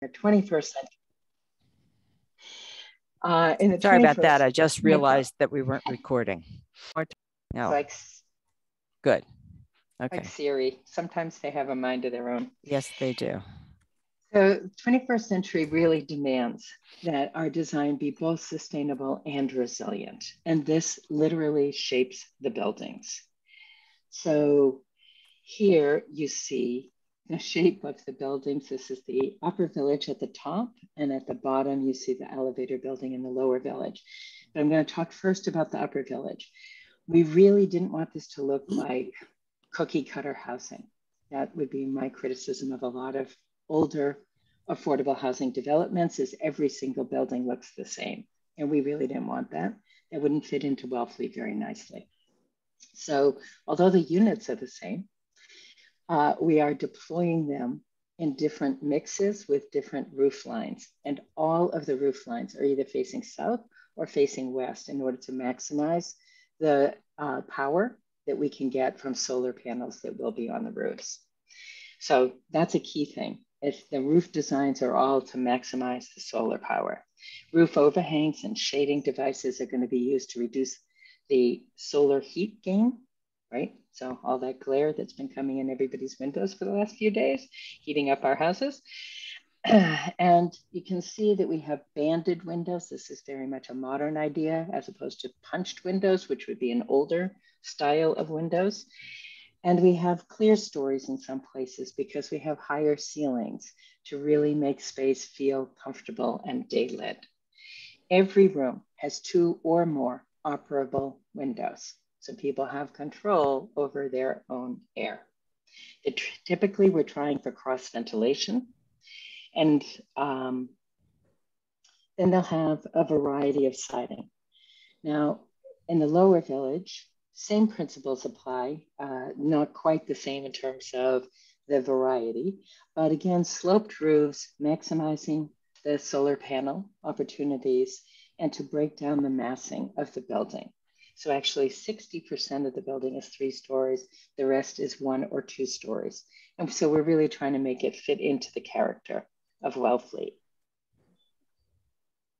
21st century. Sorry about that. I just realized that we weren't recording. No. Like, good. Okay. Like Siri. Sometimes they have a mind of their own. Yes, they do. So 21st century really demands that our design be both sustainable and resilient. And this literally shapes the buildings. So here you see the shape of the buildings. This is the upper village at the top, and at the bottom you see the elevator building in the lower village. But I'm going to talk first about the upper village. We really didn't want this to look like cookie cutter housing. That would be my criticism of a lot of older affordable housing developments, is every single building looks the same. And we really didn't want that. It wouldn't fit into Wellfleet very nicely. So although the units are the same, we are deploying them in different mixes with different roof lines. And all of the roof lines are either facing south or facing west in order to maximize the power that we can get from solar panels that will be on the roofs. So that's a key thing. If the roof designs are all to maximize the solar power. Roof overhangs and shading devices are going to be used to reduce the solar heat gain, right? So all that glare that's been coming in everybody's windows for the last few days, heating up our houses. And you can see that we have banded windows. This is very much a modern idea as opposed to punched windows, which would be an older style of windows. And we have clear stories in some places because we have higher ceilings to really make space feel comfortable and day lit. Every room has 2 or more operable windows, so people have control over their own air. Typically, we're trying for cross ventilation, and then they'll have a variety of siding. Now, in the lower village, same principles apply, not quite the same in terms of the variety, but again, sloped roofs, maximizing the solar panel opportunities, and to break down the massing of the building. So actually 60% of the building is 3 stories, the rest is 1 or 2 stories. And so we're really trying to make it fit into the character of Wellfleet.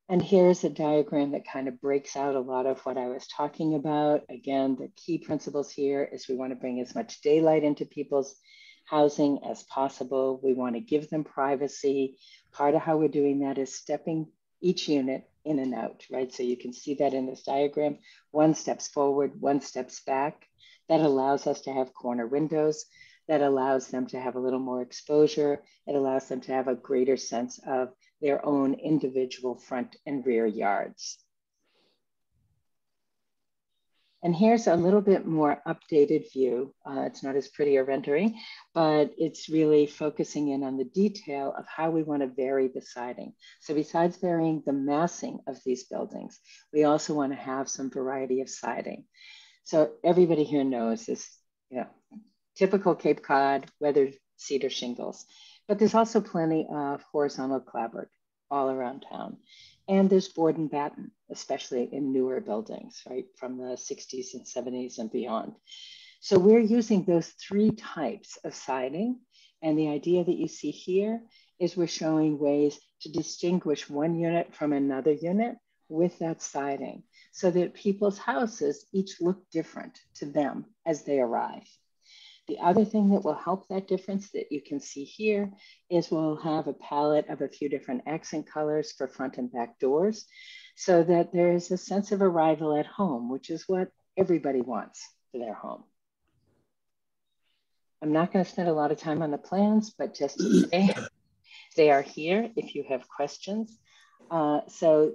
And here's a diagram that kind of breaks out a lot of what I was talking about. Again, the key principles here is we want to bring as much daylight into people's housing as possible. We want to give them privacy. Part of how we're doing that is stepping each unit in and out, right? So you can see that in this diagram. 1 steps forward, 1 steps back. That allows us to have corner windows. That allows them to have a little more exposure. It allows them to have a greater sense of their own individual front and rear yards. And here's a little bit more updated view. It's not as pretty a rendering, but it's really focusing in on the detail of how we want to vary the siding. So besides varying the massing of these buildings, we also want to have some variety of siding. So everybody here knows this, typical Cape Cod weathered cedar shingles, but there's also plenty of horizontal clapboard all around town. And there's board and batten, especially in newer buildings, right, from the 60s and 70s and beyond. So we're using those 3 types of siding. And the idea that you see here is we're showing ways to distinguish one unit from another unit with that siding so that people's houses each look different to them as they arrive. The other thing that will help that difference that you can see here is we'll have a palette of a few different accent colors for front and back doors so that there is a sense of arrival at home, which is what everybody wants for their home. I'm not going to spend a lot of time on the plans, but just to say they are here if you have questions. So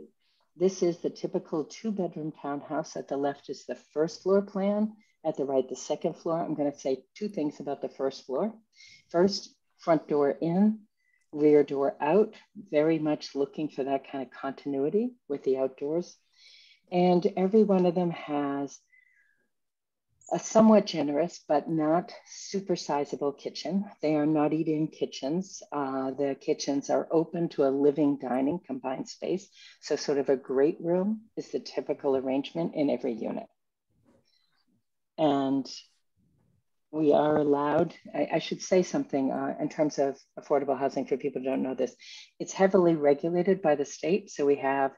this is the typical 2-bedroom townhouse. At the left is the first floor plan. At the right, the second floor. I'm going to say 2 things about the first floor. First, front door in, rear door out, very much looking for that kind of continuity with the outdoors. And every one of them has a somewhat generous, but not super sizable kitchen. They are not eat-in kitchens. The kitchens are open to a living, dining combined space. So sort of a great room is the typical arrangement in every unit. And We are allowed, I should say something in terms of affordable housing for people who don't know this. It's heavily regulated by the state. So we have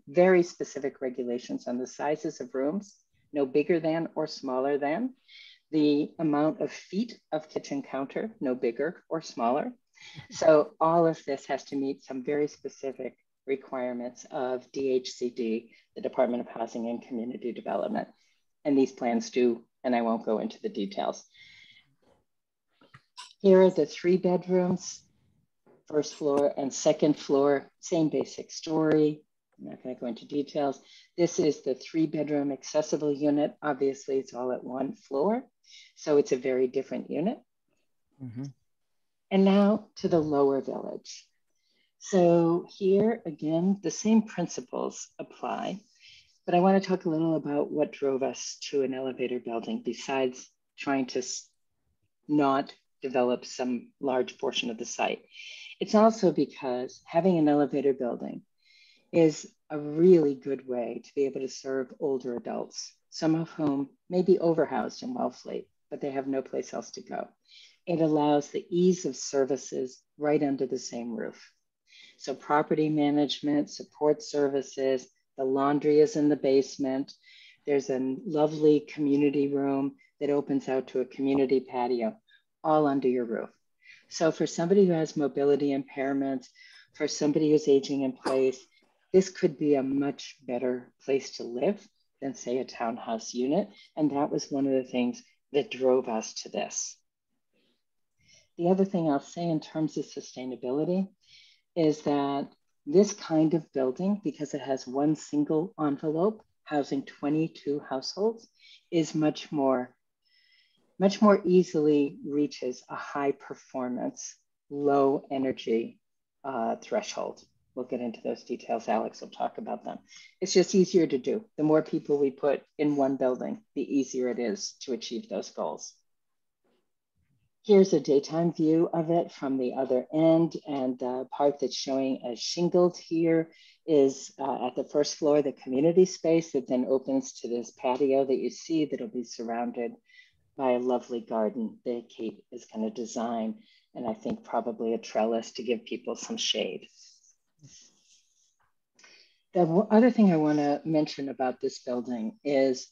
very specific regulations on the sizes of rooms, no bigger than or smaller than, the amount of feet of kitchen counter, no bigger or smaller. So all of this has to meet some very specific requirements of DHCD, the Department of Housing and Community Development. And these plans do, and I won't go into the details. Here are the 3 bedrooms, first floor and second floor, same basic story. I'm not going to go into details. This is the 3-bedroom accessible unit. Obviously, it's all at 1 floor. So it's a very different unit. Mm-hmm. And now to the lower village. So here, again, the same principles apply, but I want to talk a little about what drove us to an elevator building besides trying to not develop some large portion of the site. It's also because having an elevator building is a really good way to be able to serve older adults, some of whom may be overhoused in Wellfleet, but they have no place else to go. It allows the ease of services right under the same roof. So property management, support services, the laundry is in the basement. There's a lovely community room that opens out to a community patio, all under your roof. So for somebody who has mobility impairments, for somebody who's aging in place, this could be a much better place to live than, say, a townhouse unit. And that was one of the things that drove us to this. The other thing I'll say in terms of sustainability is that this kind of building, because it has one single envelope housing 22 households, is much more easily reaches a high performance, low energy threshold. We'll get into those details. Alex will talk about them. It's just easier to do. The more people we put in one building, the easier it is to achieve those goals. Here's a daytime view of it from the other end, and the part that's showing as shingled here is at the first floor, the community space that then opens to this patio that you see that'll be surrounded by a lovely garden that Kate is going to design, and I think probably a trellis to give people some shade. The other thing I want to mention about this building is,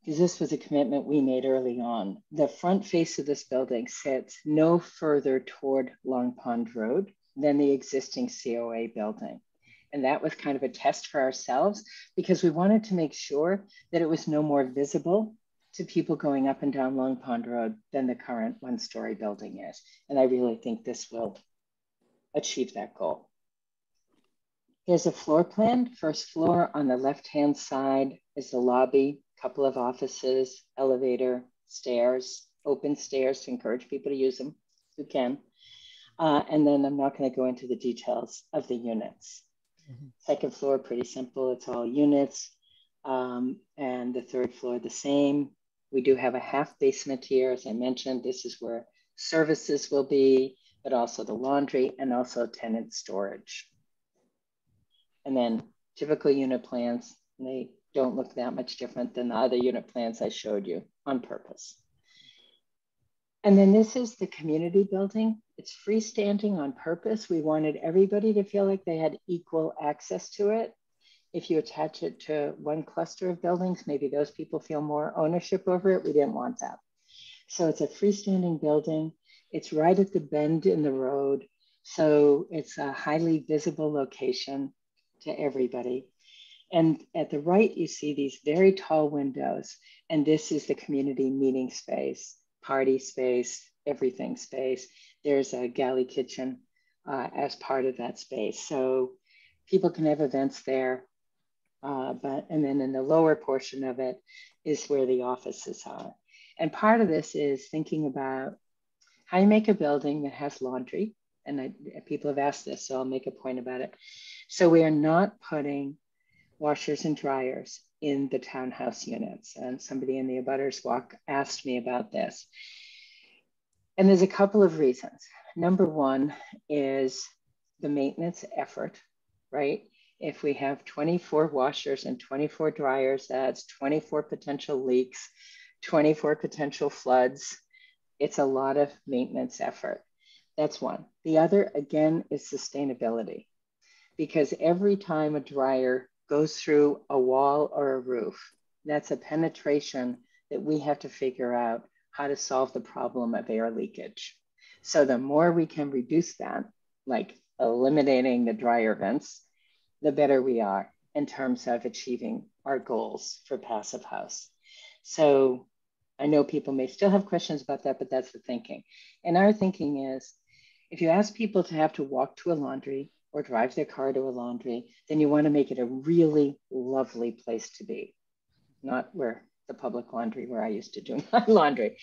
because this was a commitment we made early on, the front face of this building sits no further toward Long Pond Road than the existing COA building. And that was kind of a test for ourselves because we wanted to make sure that it was no more visible to people going up and down Long Pond Road than the current 1-story building is. And I really think this will achieve that goal. Here's a floor plan. First floor on the left-hand side is the lobby, couple of offices, elevator, stairs, open stairs to encourage people to use them who can. And then I'm not going to go into the details of the units. Mm-hmm. Second floor, pretty simple. It's all units. And the third floor, the same. We do have a half basement here. As I mentioned, this is where services will be, but also the laundry and also tenant storage. And then typical unit plans, they don't look that much different than the other unit plans I showed you on purpose. And then this is the community building. It's freestanding on purpose. We wanted everybody to feel like they had equal access to it. If you attach it to one cluster of buildings, maybe those people feel more ownership over it. We didn't want that. So it's a freestanding building. It's right at the bend in the road. So it's a highly visible location to everybody. And at the right, you see these very tall windows. And this is the community meeting space, party space, everything space. There's a galley kitchen as part of that space. So people can have events there. And then in the lower portion of it is where the offices are. And part of this is thinking about how you make a building that has laundry. And people have asked this, so I'll make a point about it. So we are not putting washers and dryers in the townhouse units. And somebody in the abutters walk asked me about this. And there's a couple of reasons. Number one is the maintenance effort, right? If we have 24 washers and 24 dryers, that's 24 potential leaks, 24 potential floods, It's a lot of maintenance effort. That's one. The other, again, is sustainability, because every time a dryer goes through a wall or a roof, that's a penetration that we have to figure out how to solve the problem of air leakage. So the more we can reduce that, like eliminating the dryer vents, the better we are in terms of achieving our goals for Passive House. So I know people may still have questions about that, but that's the thinking. And our thinking is, if you ask people to have to walk to a laundry or drive their car to a laundry, then you want to make it a really lovely place to be, not where the public laundry where I used to do my laundry.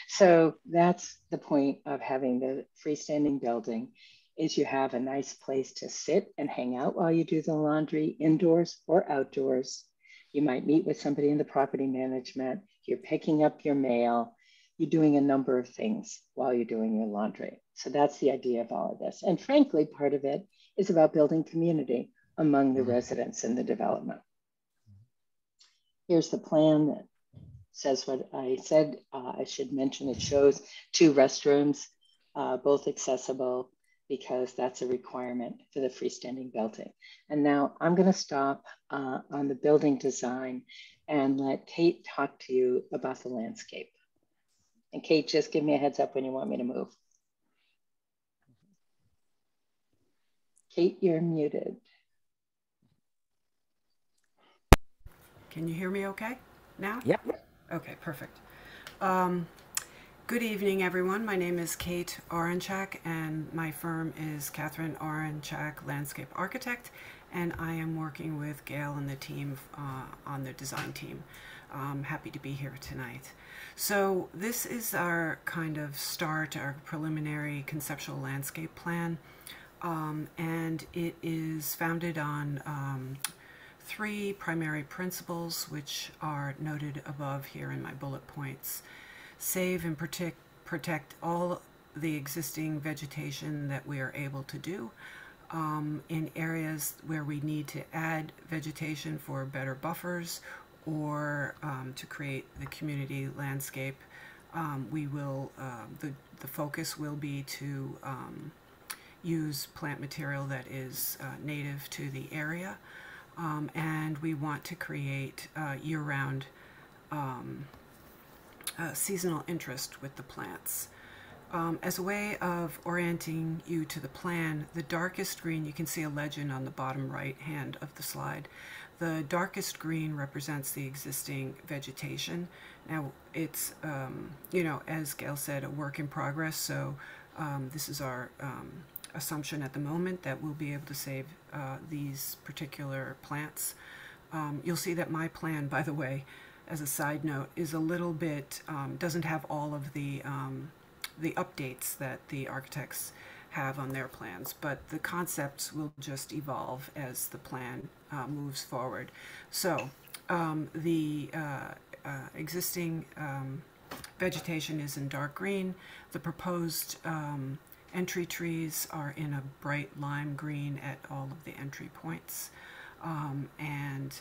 So that's the point of having the freestanding building, is you have a nice place to sit and hang out while you do the laundry, indoors or outdoors. You might meet with somebody in the property management. You're picking up your mail. You're doing a number of things while you're doing your laundry. So that's the idea of all of this. And frankly, part of it is about building community among the residents in the development. Here's the plan that says what I said. I should mention it shows 2 restrooms, both accessible, because that's a requirement for the freestanding building. And now I'm going to stop on the building design and let Kate talk to you about the landscape. And Kate, just give me a heads up when you want me to move. Kate, you're muted. Can you hear me okay now? Yep. Okay, perfect. Good evening, everyone. My name is Kate Orenchak, and my firm is Catherine Orenchak Landscape Architect, and I am working with Gail and the team on the design team. I'm happy to be here tonight. So this is our kind of start, our preliminary conceptual landscape plan, and it is founded on 3 primary principles, which are noted above here in my bullet points. Save and protect all the existing vegetation that we are able to do. In areas where we need to add vegetation for better buffers or to create the community landscape, we will, the focus will be to use plant material that is native to the area. And we want to create year-round seasonal interest with the plants. As a way of orienting you to the plan, the darkest green, you can see a legend on the bottom right hand of the slide. The darkest green represents the existing vegetation. Now it's, you know, as Gail said, a work in progress, so this is our assumption at the moment that we'll be able to save these particular plants. You'll see that my plan, by the way, as a side note, is a little bit, doesn't have all of the updates that the architects have on their plans, but the concepts will just evolve as the plan moves forward. So the existing vegetation is in dark green. The proposed entry trees are in a bright lime green at all of the entry points, and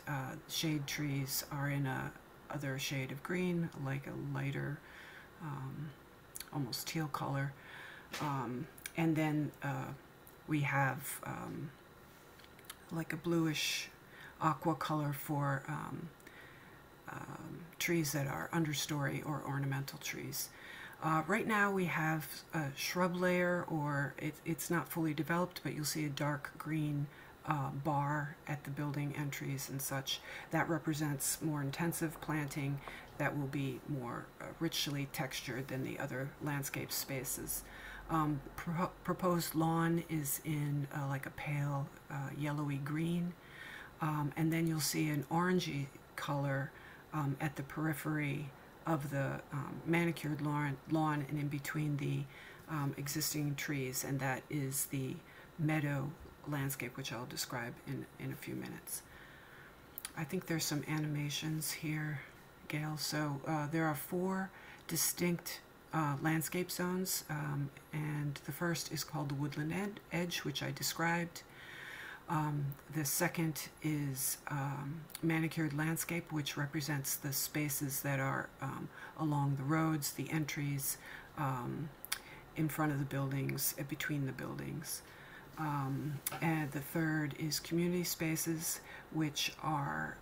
shade trees are in a other shade of green, like a lighter, almost teal color. And then we have like a bluish aqua color for trees that are understory or ornamental trees. Right now we have a shrub layer, or it's not fully developed, but you'll see a dark green bar at the building entries and such. That represents more intensive planting that will be more richly textured than the other landscape spaces. Proposed lawn is in like a pale yellowy green, and then you'll see an orangey color at the periphery of the manicured lawn and in between the existing trees, and that is the meadow landscape, which I'll describe in a few minutes. I think there's some animations here, Gail. So there are 4 distinct landscape zones, and the first is called the Woodland Edge, which I described. The second is manicured landscape, which represents the spaces that are along the roads, the entries, in front of the buildings, between the buildings. And the third is community spaces, which are,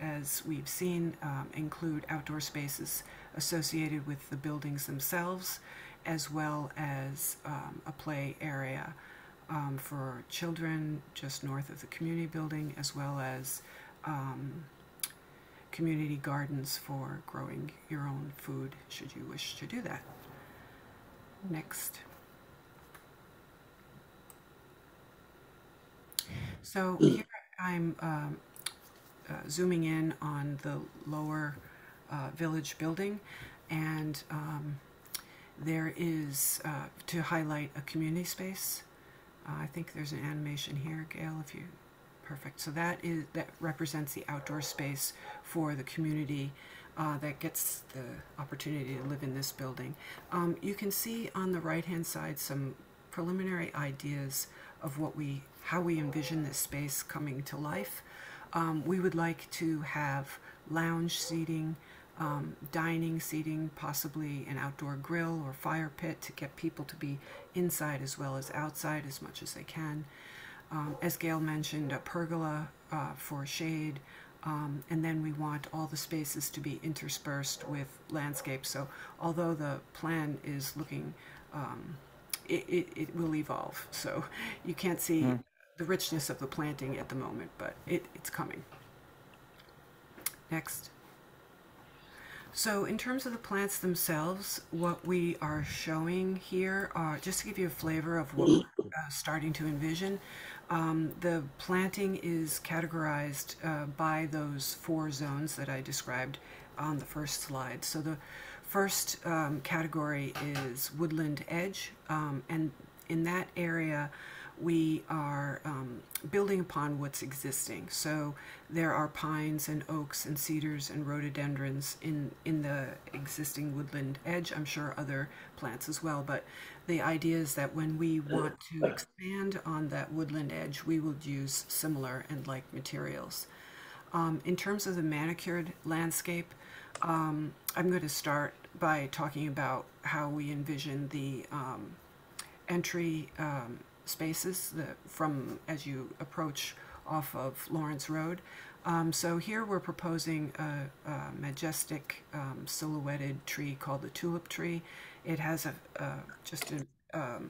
as we've seen, include outdoor spaces associated with the buildings themselves, as well as a play area for children just north of the community building, as well as community gardens for growing your own food should you wish to do that. Next. So here I'm zooming in on the lower village building, and there is, to highlight a community space. I think there's an animation here, Gail, if you, perfect. So that represents the outdoor space for the community that gets the opportunity to live in this building. You can see on the right-hand side some preliminary ideas of how we envision this space coming to life. We would like to have lounge seating, dining seating, possibly an outdoor grill or fire pit to get people to be inside as well as outside as much as they can. As Gail mentioned, a pergola for shade, and then we want all the spaces to be interspersed with landscapes. So although the plan is looking, it will evolve. So you can't see the richness of the planting at the moment, but it's coming. Next. So in terms of the plants themselves, what we are showing here are, just to give you a flavor of what we're starting to envision, the planting is categorized by those 4 zones that I described on the first slide. So the first category is Woodland Edge, and in that area we are building upon what's existing. So there are pines and oaks and cedars and rhododendrons in the existing Woodland Edge. I'm sure other plants as well, but the idea is that when we want to expand on that Woodland Edge, we will use similar and like materials. In terms of the manicured landscape, I'm going to start by talking about how we envision the entry spaces from as you approach off of Lawrence Road. So here we're proposing a majestic silhouetted tree called the Tulip Tree. It has just a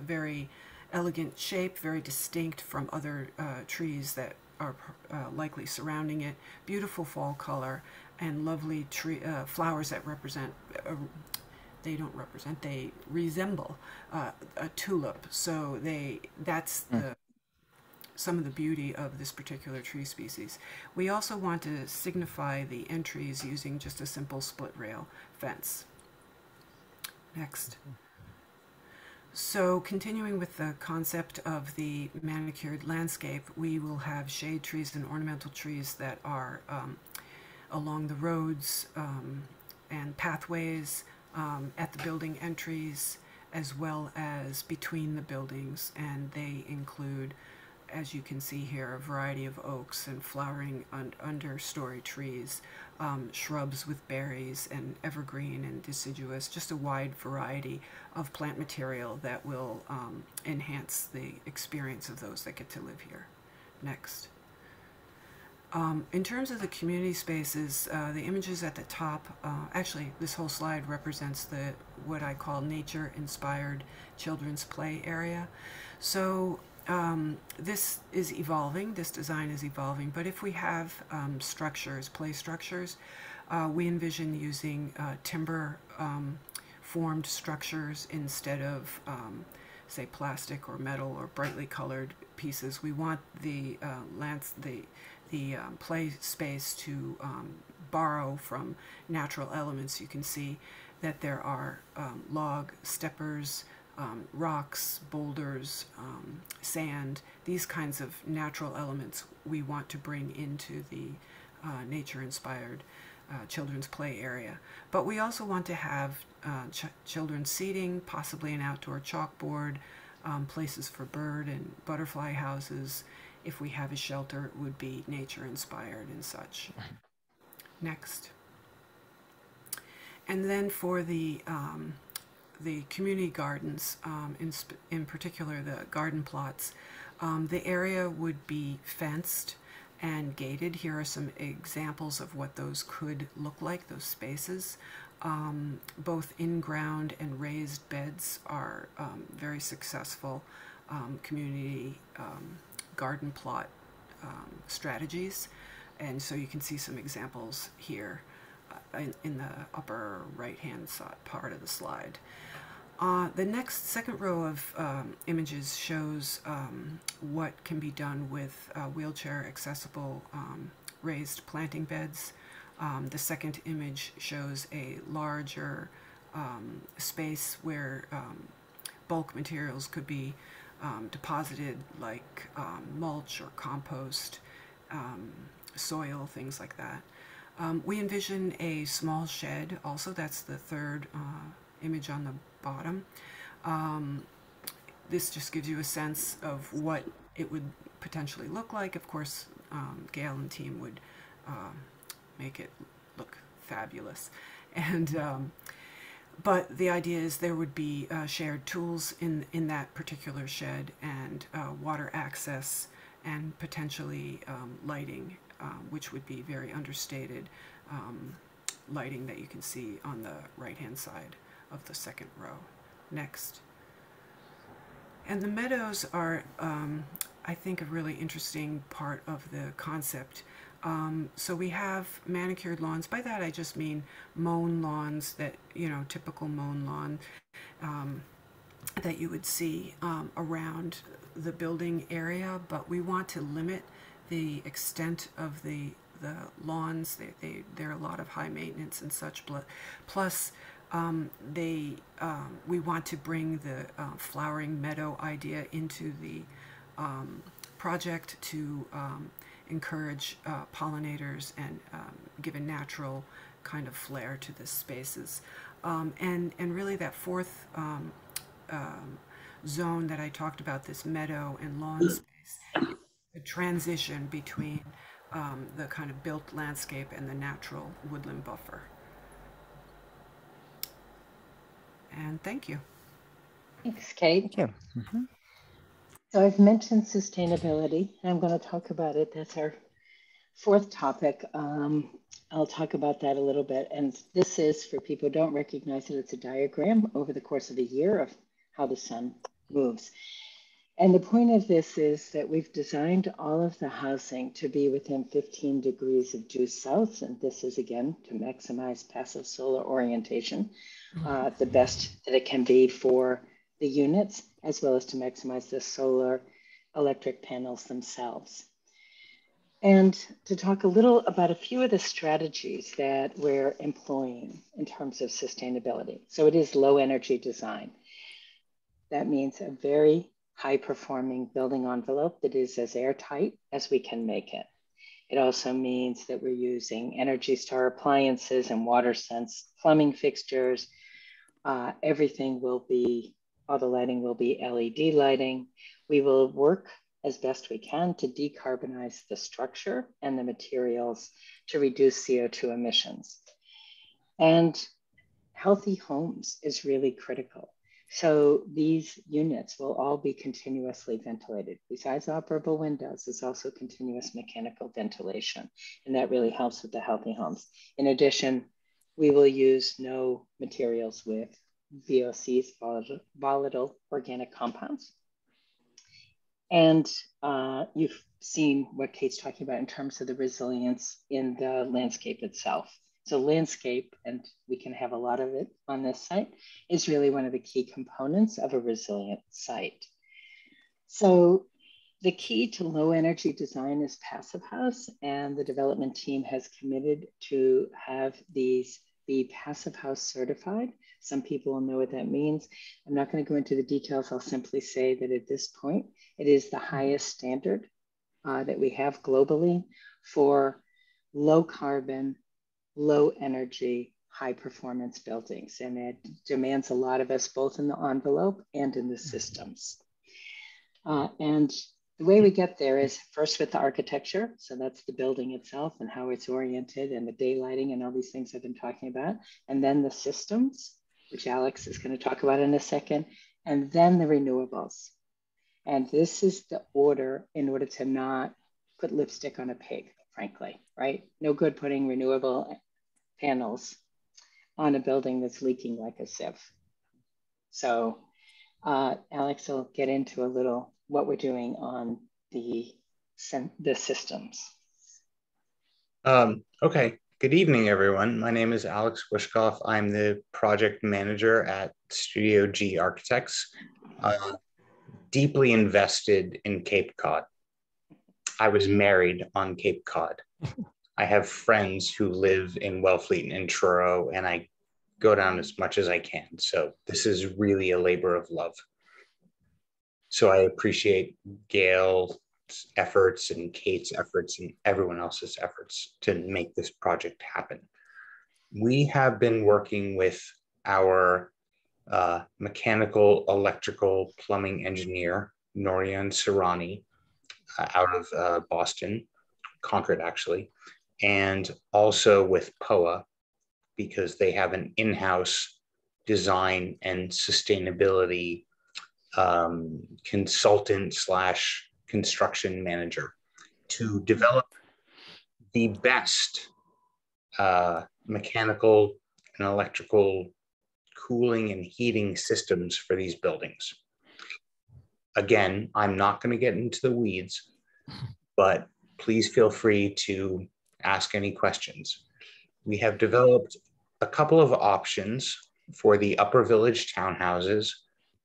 very elegant shape, very distinct from other trees that are likely surrounding it. Beautiful fall color and lovely tree flowers that represent they resemble a tulip. So that's some of the beauty of this particular tree species. We also want to signify the entries using just a simple split rail fence. Next. So continuing with the concept of the manicured landscape, we will have shade trees and ornamental trees that are along the roads and pathways, at the building entries, as well as between the buildings, and they include, as you can see here, a variety of oaks and flowering understory trees, shrubs with berries, and evergreen and deciduous, just a wide variety of plant material that will enhance the experience of those that get to live here. Next. In terms of the community spaces, the images at the top, actually this whole slide represents what I call nature-inspired children's play area. So this is evolving, this design is evolving, but if we have structures, play structures, we envision using timber formed structures instead of say plastic or metal or brightly colored pieces. We want the play space to borrow from natural elements. You can see that there are log steppers, rocks, boulders, sand, these kinds of natural elements we want to bring into the nature-inspired children's play area. But we also want to have children's seating, possibly an outdoor chalkboard, places for bird and butterfly houses. If we have a shelter, it would be nature-inspired and such. Next. And then for the community gardens, in particular the garden plots, the area would be fenced and gated. Here are some examples of what those could look like, those spaces. Both in-ground and raised beds are very successful community garden plot strategies. And so you can see some examples here in the upper right-hand part of the slide. The second row of images shows what can be done with wheelchair accessible raised planting beds. The second image shows a larger space where bulk materials could be deposited, like mulch or compost, soil, things like that. We envision a small shed also. That's the third image on the bottom. This just gives you a sense of what it would potentially look like. Of course, Gail and team would make it look fabulous. And but the idea is there would be shared tools in that particular shed, and water access, and potentially lighting, which would be very understated lighting that you can see on the right-hand side of the second row. Next. And the meadows are, I think, a really interesting part of the concept. So we have manicured lawns. By that I just mean mown lawns that, typical mown lawn that you would see around the building area, but we want to limit the extent of the lawns. They're a lot of high maintenance and such. Plus, we want to bring the flowering meadow idea into the project to encourage pollinators and give a natural kind of flair to the spaces. And really that fourth zone that I talked about, this meadow and lawn space, the transition between the kind of built landscape and the natural woodland buffer. And thank you. Thanks, Kate. Thank you. Mm-hmm. So I've mentioned sustainability. I'm going to talk about it. That's our fourth topic. I'll talk about that a little bit. And this is, for people who don't recognize it, it's a diagram over the course of a year of how the sun moves. And the point of this is that we've designed all of the housing to be within 15 degrees of due south. And this is, again, to maximize passive solar orientation, the best that it can be for the units, as well as to maximize the solar electric panels themselves. And to talk a little about a few of the strategies that we're employing in terms of sustainability. So it is low energy design. That means a very high performing building envelope that is as airtight as we can make it. It also means that we're using Energy Star appliances and WaterSense plumbing fixtures. Everything will be, all the lighting will be LED lighting. We will work as best we can to decarbonize the structure and the materials to reduce CO2 emissions. And healthy homes is really critical. So these units will all be continuously ventilated. Besides operable windows, there's also continuous mechanical ventilation, and that really helps with the healthy homes. In addition, we will use no materials with VOCs, volatile organic compounds. And you've seen what Kate's talking about in terms of the resilience in the landscape itself. So landscape, and we can have a lot of it on this site, is really one of the key components of a resilient site. So the key to low energy design is passive house, and the development team has committed to have these be passive house certified. Some people will know what that means. I'm not going to go into the details. I'll simply say that at this point, it is the highest standard that we have globally for low carbon, low energy, high performance buildings. And it demands a lot of us, both in the envelope and in the systems. And the way we get there is first with the architecture. So that's the building itself and how it's oriented and the daylighting and all these things I've been talking about. And then the systems, which Alex is going to talk about in a second. And then the renewables. And this is the order in order to not put lipstick on a pig, frankly, right? No good putting renewable panels on a building that's leaking like a sieve. So Alex will get into a little what we're doing on the systems. Okay, good evening, everyone. My name is Alex Wishkoff. I'm the project manager at Studio G Architects, deeply invested in Cape Cod. I was married on Cape Cod. I have friends who live in Wellfleet and Truro, and I go down as much as I can. So this is really a labor of love. So I appreciate Gail's efforts and Kate's efforts and everyone else's efforts to make this project happen. We have been working with our mechanical, electrical, plumbing engineer, Norian Sarani, out of Boston, Concord actually, and also with POA, because they have an in-house design and sustainability consultant slash construction manager to develop the best mechanical and electrical cooling and heating systems for these buildings. Again, I'm not going to get into the weeds, but please feel free to ask any questions. We have developed a couple of options for the Upper Village townhouses,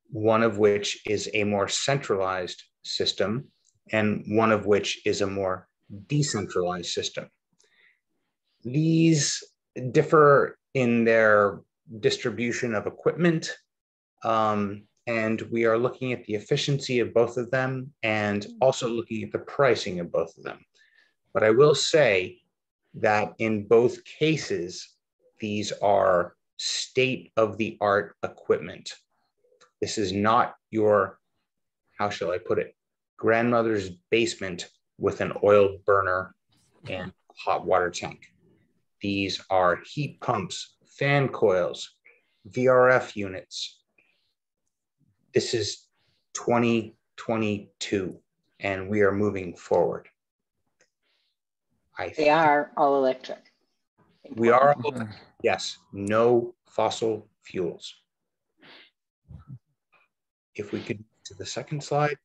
one of which is a more centralized system and one of which is a more decentralized system. These differ in their distribution of equipment, and we are looking at the efficiency of both of them and also looking at the pricing of both of them. But I will say that in both cases, these are state-of-the-art equipment. This is not your, how shall I put it, grandmother's basement with an oil burner and hot water tank. These are heat pumps, fan coils, VRF units. This is 2022, and we are moving forward. They are all electric. We are, yes, no fossil fuels. If we could go to the second slide.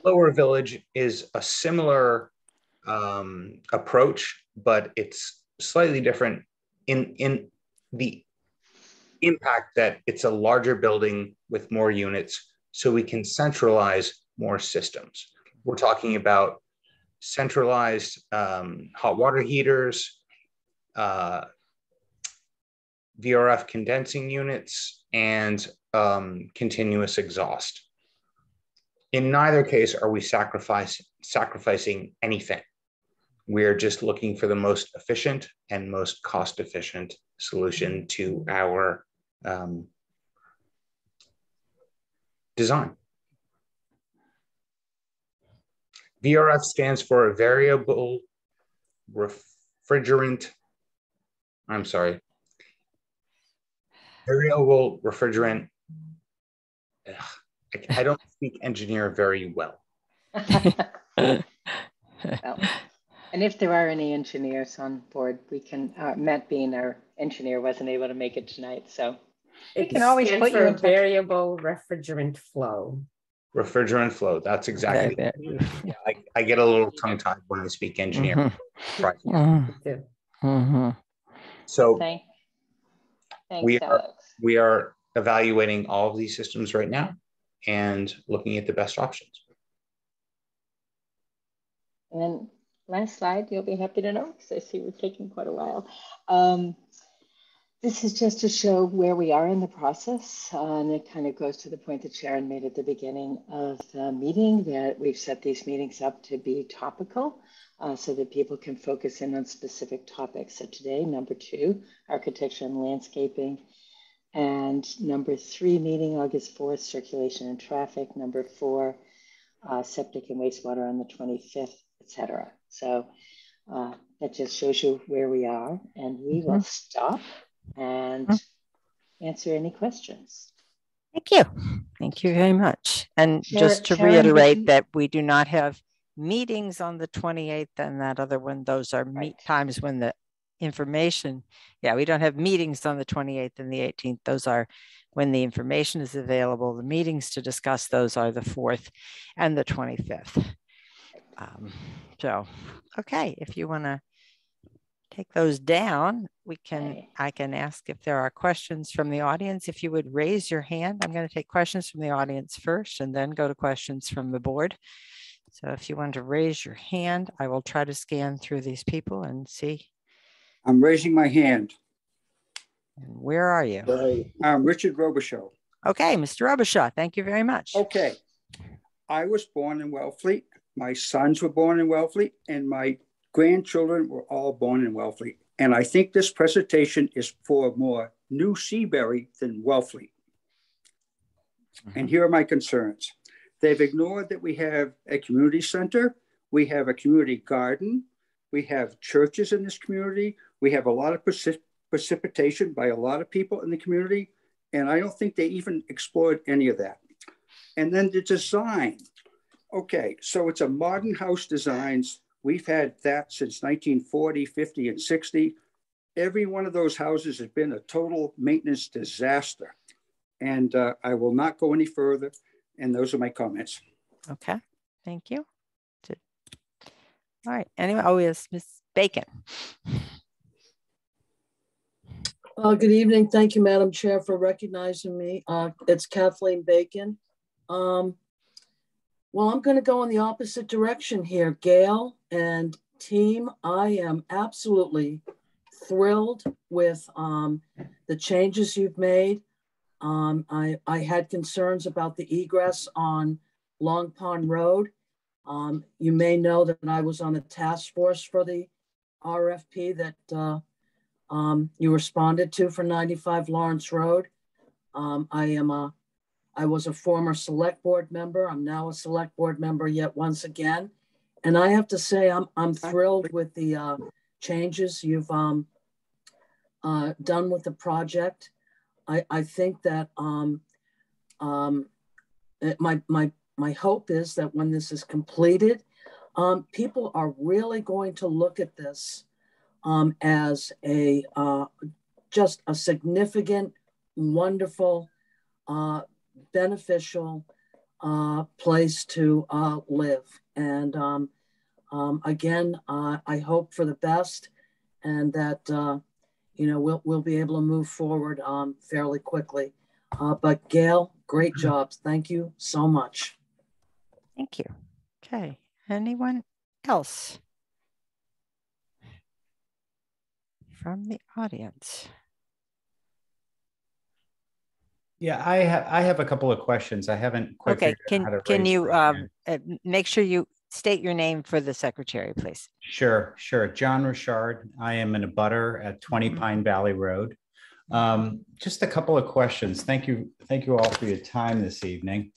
Lower Village is a similar approach, but it's slightly different in the impact that it's a larger building with more units, so we can centralize more systems. We're talking about centralized hot water heaters, VRF condensing units, and continuous exhaust. In neither case are we sacrificing anything. We're just looking for the most efficient and most cost-efficient solution to our design. VRF stands for variable refrigerant. I'm sorry. Variable refrigerant. I don't speak engineer very well. Well, and if there are any engineers on board, we can, Matt being our engineer wasn't able to make it tonight, so we can always put you in touch. Variable refrigerant flow. Refrigerant flow, that's exactly it. Yeah, I get a little tongue-tied when I speak engineer. Right. So Thanks, Alex. We are evaluating all of these systems right now and looking at the best options. And then last slide, you'll be happy to know, because I see we're taking quite a while. This is just to show where we are in the process, and it kind of goes to the point that Sharon made at the beginning of the meeting, that we've set these meetings up to be topical so that people can focus in on specific topics. So today, number 2, architecture and landscaping. And number 3 meeting, August 4th, circulation and traffic. Number 4, septic and wastewater on the 25th, etc. So that just shows you where we are, and we will stop and answer any questions. Thank you. Thank you very much. And just to Sharon, reiterate that we do not have meetings on the 28th and that other one, those are meet times when the information, we don't have meetings on the 28th and the 18th. Those are when the information is available. The meetings to discuss those are the 4th and the 25th. So, okay, if you want to take those down, I can ask if there are questions from the audience. If you would raise your hand, I'm going to take questions from the audience first and then go to questions from the board. So if you want to raise your hand, I will try to scan through these people and see. I'm raising my hand. And where are you? I'm Richard Robichaud. Okay, Mr. Robichaud, thank you very much. Okay. I was born in Wellfleet. My sons were born in Wellfleet, and my grandchildren were all born in Wellfleet. And I think this presentation is for more New Seabury than Wellfleet. And here are my concerns. They've ignored that we have a community center. We have a community garden. We have churches in this community. We have a lot of precipitation by a lot of people in the community. And I don't think they even explored any of that. And then the design. Okay, so it's a modern house designs. We've had that since 1940, 50, and 60. Every one of those houses has been a total maintenance disaster. And I will not go any further. And those are my comments. Okay, thank you. All right, anyway, oh yes, Ms. Bacon. Good evening. Thank you, Madam Chair, for recognizing me. It's Kathleen Bacon. Well, I'm going to go in the opposite direction here. Gail and team, I am absolutely thrilled with the changes you've made. I had concerns about the egress on Long Pond Road. You may know that I was on the task force for the RFP that you responded to for 95 Lawrence Road. I was a former select board member. I'm now a select board member yet once again. And I have to say, I'm thrilled with the changes you've done with the project. I think that my hope is that when this is completed, people are really going to look at this as just a significant, wonderful, beneficial place to live. And again, I hope for the best, and that we'll be able to move forward fairly quickly. But Gail, great job. Thank you so much. Thank you. Okay, anyone else from the audience? Yeah, I have a couple of questions. I haven't quite figured out how to can raise you my hand. make sure you state your name for the secretary, please? Sure. John Richard. I am an abutter at 20 Pine Valley Road. Just a couple of questions. Thank you all for your time this evening.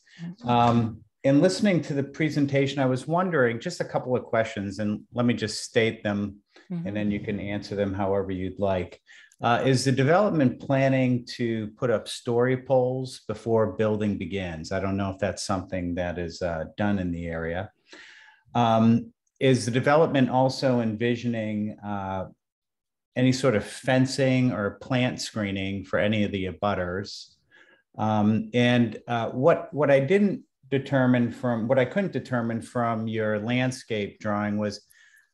In listening to the presentation, I was wondering just a couple of questions, and let me just state them, and then you can answer them however you'd like. Is the development planning to put up story poles before building begins? I don't know if that's something that is done in the area. Is the development also envisioning any sort of fencing or plant screening for any of the abutters? What I didn't determine from, what I couldn't determine from your landscape drawing was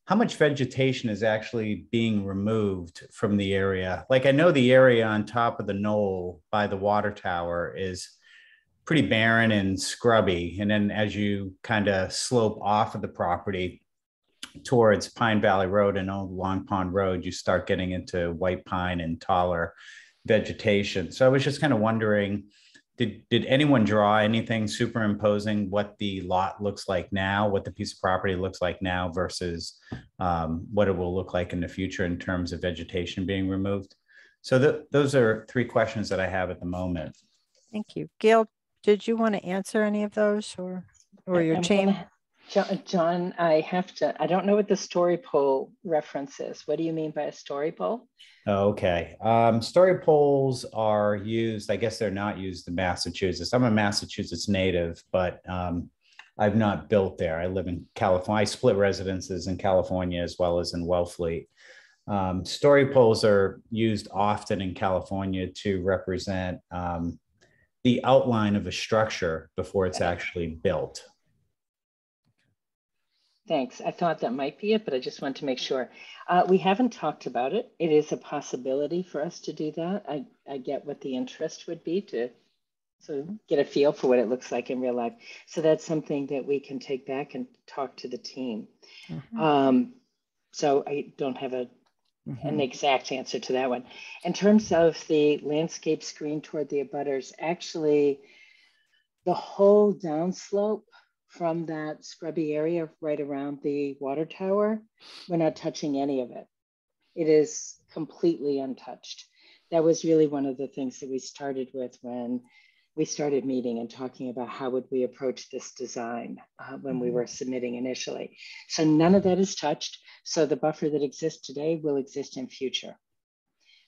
how much vegetation is actually being removed from the area. Like, I know the area on top of the knoll by the water tower is pretty barren and scrubby. And then as you kind of slope off of the property towards Pine Valley Road and Old Long Pond Road, you start getting into white pine and taller vegetation. So I was just kind of wondering, did anyone draw anything superimposing what the lot looks like now, what the piece of property looks like now versus what it will look like in the future in terms of vegetation being removed? So those are three questions that I have at the moment. Thank you. Gail, did you want to answer any of those, or? or your team? John, I don't know what the story pole reference is. What do you mean by a story pole? Okay. Story poles are used, I guess they're not used in Massachusetts. I'm a Massachusetts native, but I've not built there. I live in California. I split residences in California as well as in Wellfleet. Story poles are used often in California to represent the outline of a structure before it's actually built. Thanks. I thought that might be it, but I just wanted to make sure. We haven't talked about it. It is a possibility for us to do that. I get what the interest would be to sort of get a feel for what it looks like in real life. So that's something that we can take back and talk to the team. So I don't have an exact answer to that one. In terms of the landscape screen toward the abutters, actually the whole downslope from that scrubby area right around the water tower, we're not touching any of it. It is completely untouched. That was really one of the things that we started with when we started meeting and talking about how would we approach this design when we were submitting initially. So none of that is touched. So the buffer that exists today will exist in future.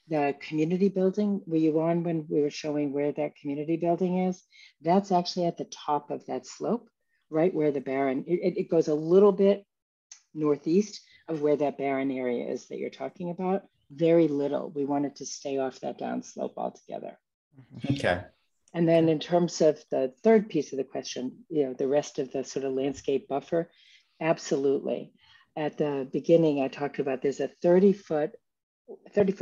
The community building, were you on when we were showing where that community building is? That's actually at the top of that slope, right where the barren, it goes a little bit northeast of where that barren area is that you're talking about. Very little. We wanted to stay off that downslope altogether. Okay. And then in terms of the third piece of the question, the rest of the sort of landscape buffer, absolutely. At the beginning, I talked about there's a 30-foot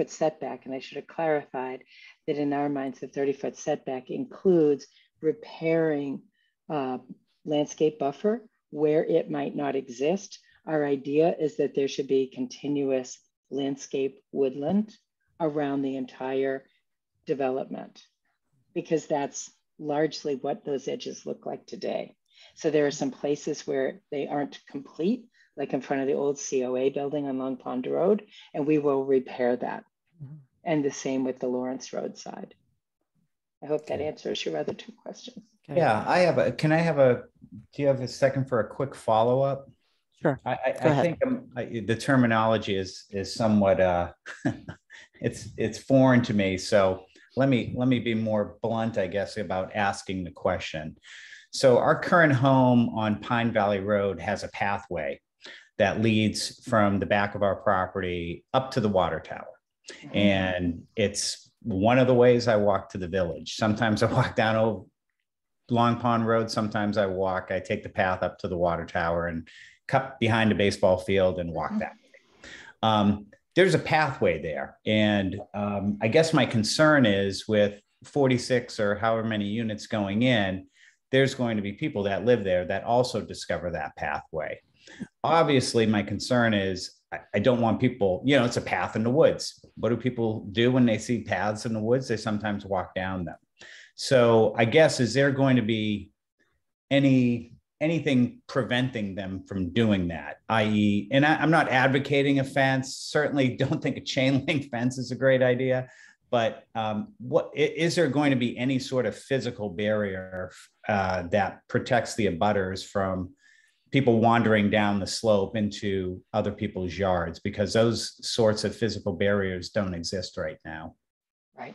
setback, and I should have clarified that in our minds, the 30-foot setback includes repairing landscape buffer where it might not exist. Our idea is that there should be continuous landscape woodland around the entire development, because that's largely what those edges look like today. So there are some places where they aren't complete, like in front of the old COA building on Long Pond Road, and we will repair that. And the same with the Lawrence Road side. I hope that answers your other two questions. Okay. Yeah, do you have a second for a quick follow-up? Sure. I think the terminology is somewhat, it's foreign to me. So let me be more blunt, I guess, about asking the question. So our current home on Pine Valley Road has a pathway that leads from the back of our property up to the water tower. And it's one of the ways I walk to the village. Sometimes I walk down Old Long Pond Road. Sometimes I take the path up to the water tower and cut behind a baseball field and walk that way. There's a pathway there. And I guess my concern is with 46 or however many units going in, there's going to be people that live there that also discover that pathway. Obviously, my concern is I don't want people, it's a path in the woods. What do people do when they see paths in the woods? They sometimes walk down them. So I guess, is there going to be anything preventing them from doing that? I.e., and I'm not advocating a fence, certainly don't think a chain link fence is a great idea, but what is there going to be any sort of physical barrier that protects the abutters from people wandering down the slope into other people's yards? Because those sorts of physical barriers don't exist right now. Right.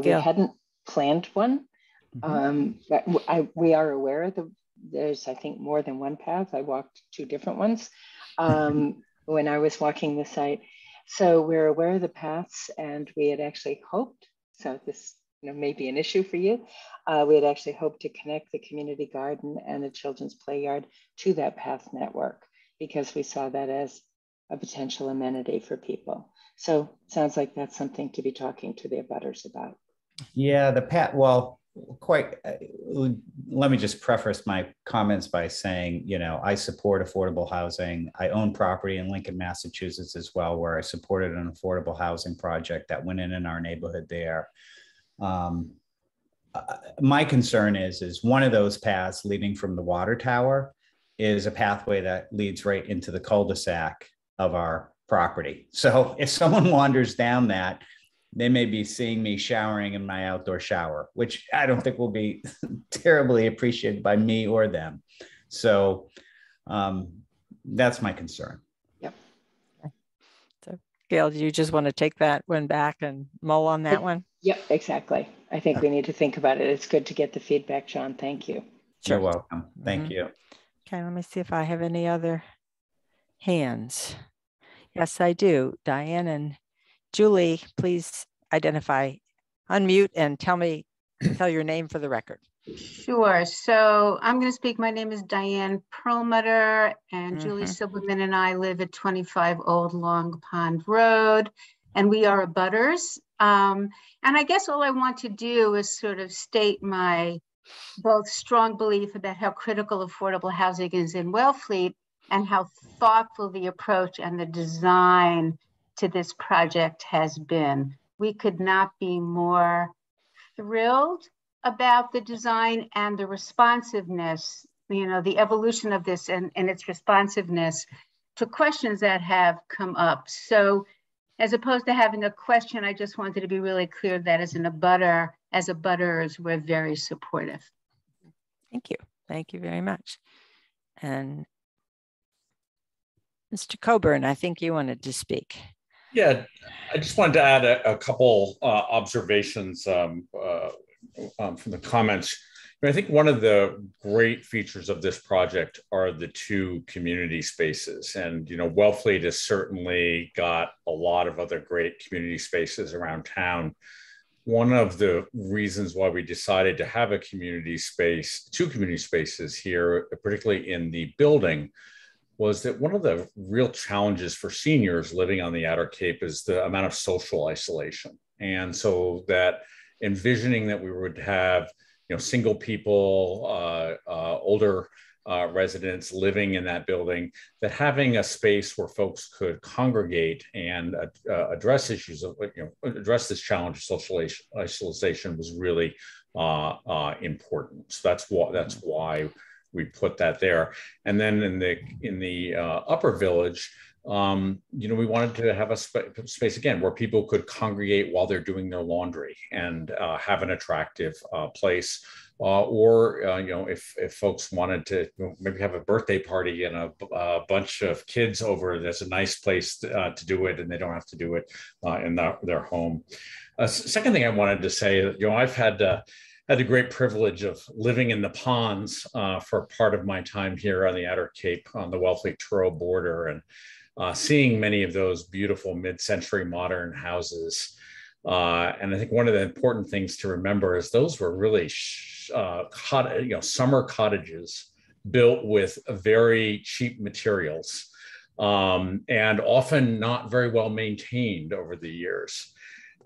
We hadn't planned one. But we are aware that there's, I think, more than one path. I walked two different ones when I was walking the site. So we're aware of the paths, and we had actually hoped, so this may be an issue for you, we had actually hoped to connect the community garden and the children's play yard to that path network, because we saw that as a potential amenity for people. So sounds like that's something to be talking to the abutters about. Yeah, the path, well, let me just preface my comments by saying, I support affordable housing. I own property in Lincoln, Massachusetts as well, where I supported an affordable housing project that went in our neighborhood there. My concern is one of those paths leading from the water tower is a pathway that leads right into the cul-de-sac of our property. So if someone wanders down that, they may be seeing me showering in my outdoor shower, which I don't think will be terribly appreciated by me or them. So that's my concern. Yep. So Gail, do you just want to take that one back and mull on that one? Yep, exactly. I think we need to think about it. It's good to get the feedback, John. Thank you. Sure. You're welcome. Thank you. Okay, let me see if I have any other hands. Yes, I do. Diane and Julie, please identify, unmute, and tell your name for the record. Sure. So I'm going to speak. My name is Diane Perlmutter, and Julie Silberman and I live at 25 Old Long Pond Road, and we are abutters. And I guess all I want to do is sort of state my both strong belief about how critical affordable housing is in Wellfleet and how thoughtful the approach and the design to this project has been. We could not be more thrilled about the design and the responsiveness, the evolution of this and its responsiveness to questions that have come up. So as opposed to having a question, I just wanted to be really clear that as abutters, we're very supportive. Thank you. Thank you very much. And Mr. Coburn, I think you wanted to speak. Yeah, I just wanted to add a couple observations from the comments. I think one of the great features of this project are the two community spaces. And, Wellfleet has certainly got a lot of other great community spaces around town. One of the reasons why we decided to have two community spaces here, particularly in the building, was that one of the real challenges for seniors living on the Outer Cape is the amount of social isolation. And so that envisioning that we would have, single people, older residents living in that building, that having a space where folks could congregate and address issues of, address this challenge of social isolation was really important. So that's why we put that there. And then in the upper village, we wanted to have a space again where people could congregate while they're doing their laundry and have an attractive place. Or if folks wanted to maybe have a birthday party and a bunch of kids over, there's a nice place to do it, and they don't have to do it in their home. Second thing I wanted to say, I've had the great privilege of living in the ponds for part of my time here on the Outer Cape on the Wellfleet-Truro border, and seeing many of those beautiful mid-century modern houses. And I think one of the important things to remember is those were really summer cottages built with very cheap materials and often not very well maintained over the years.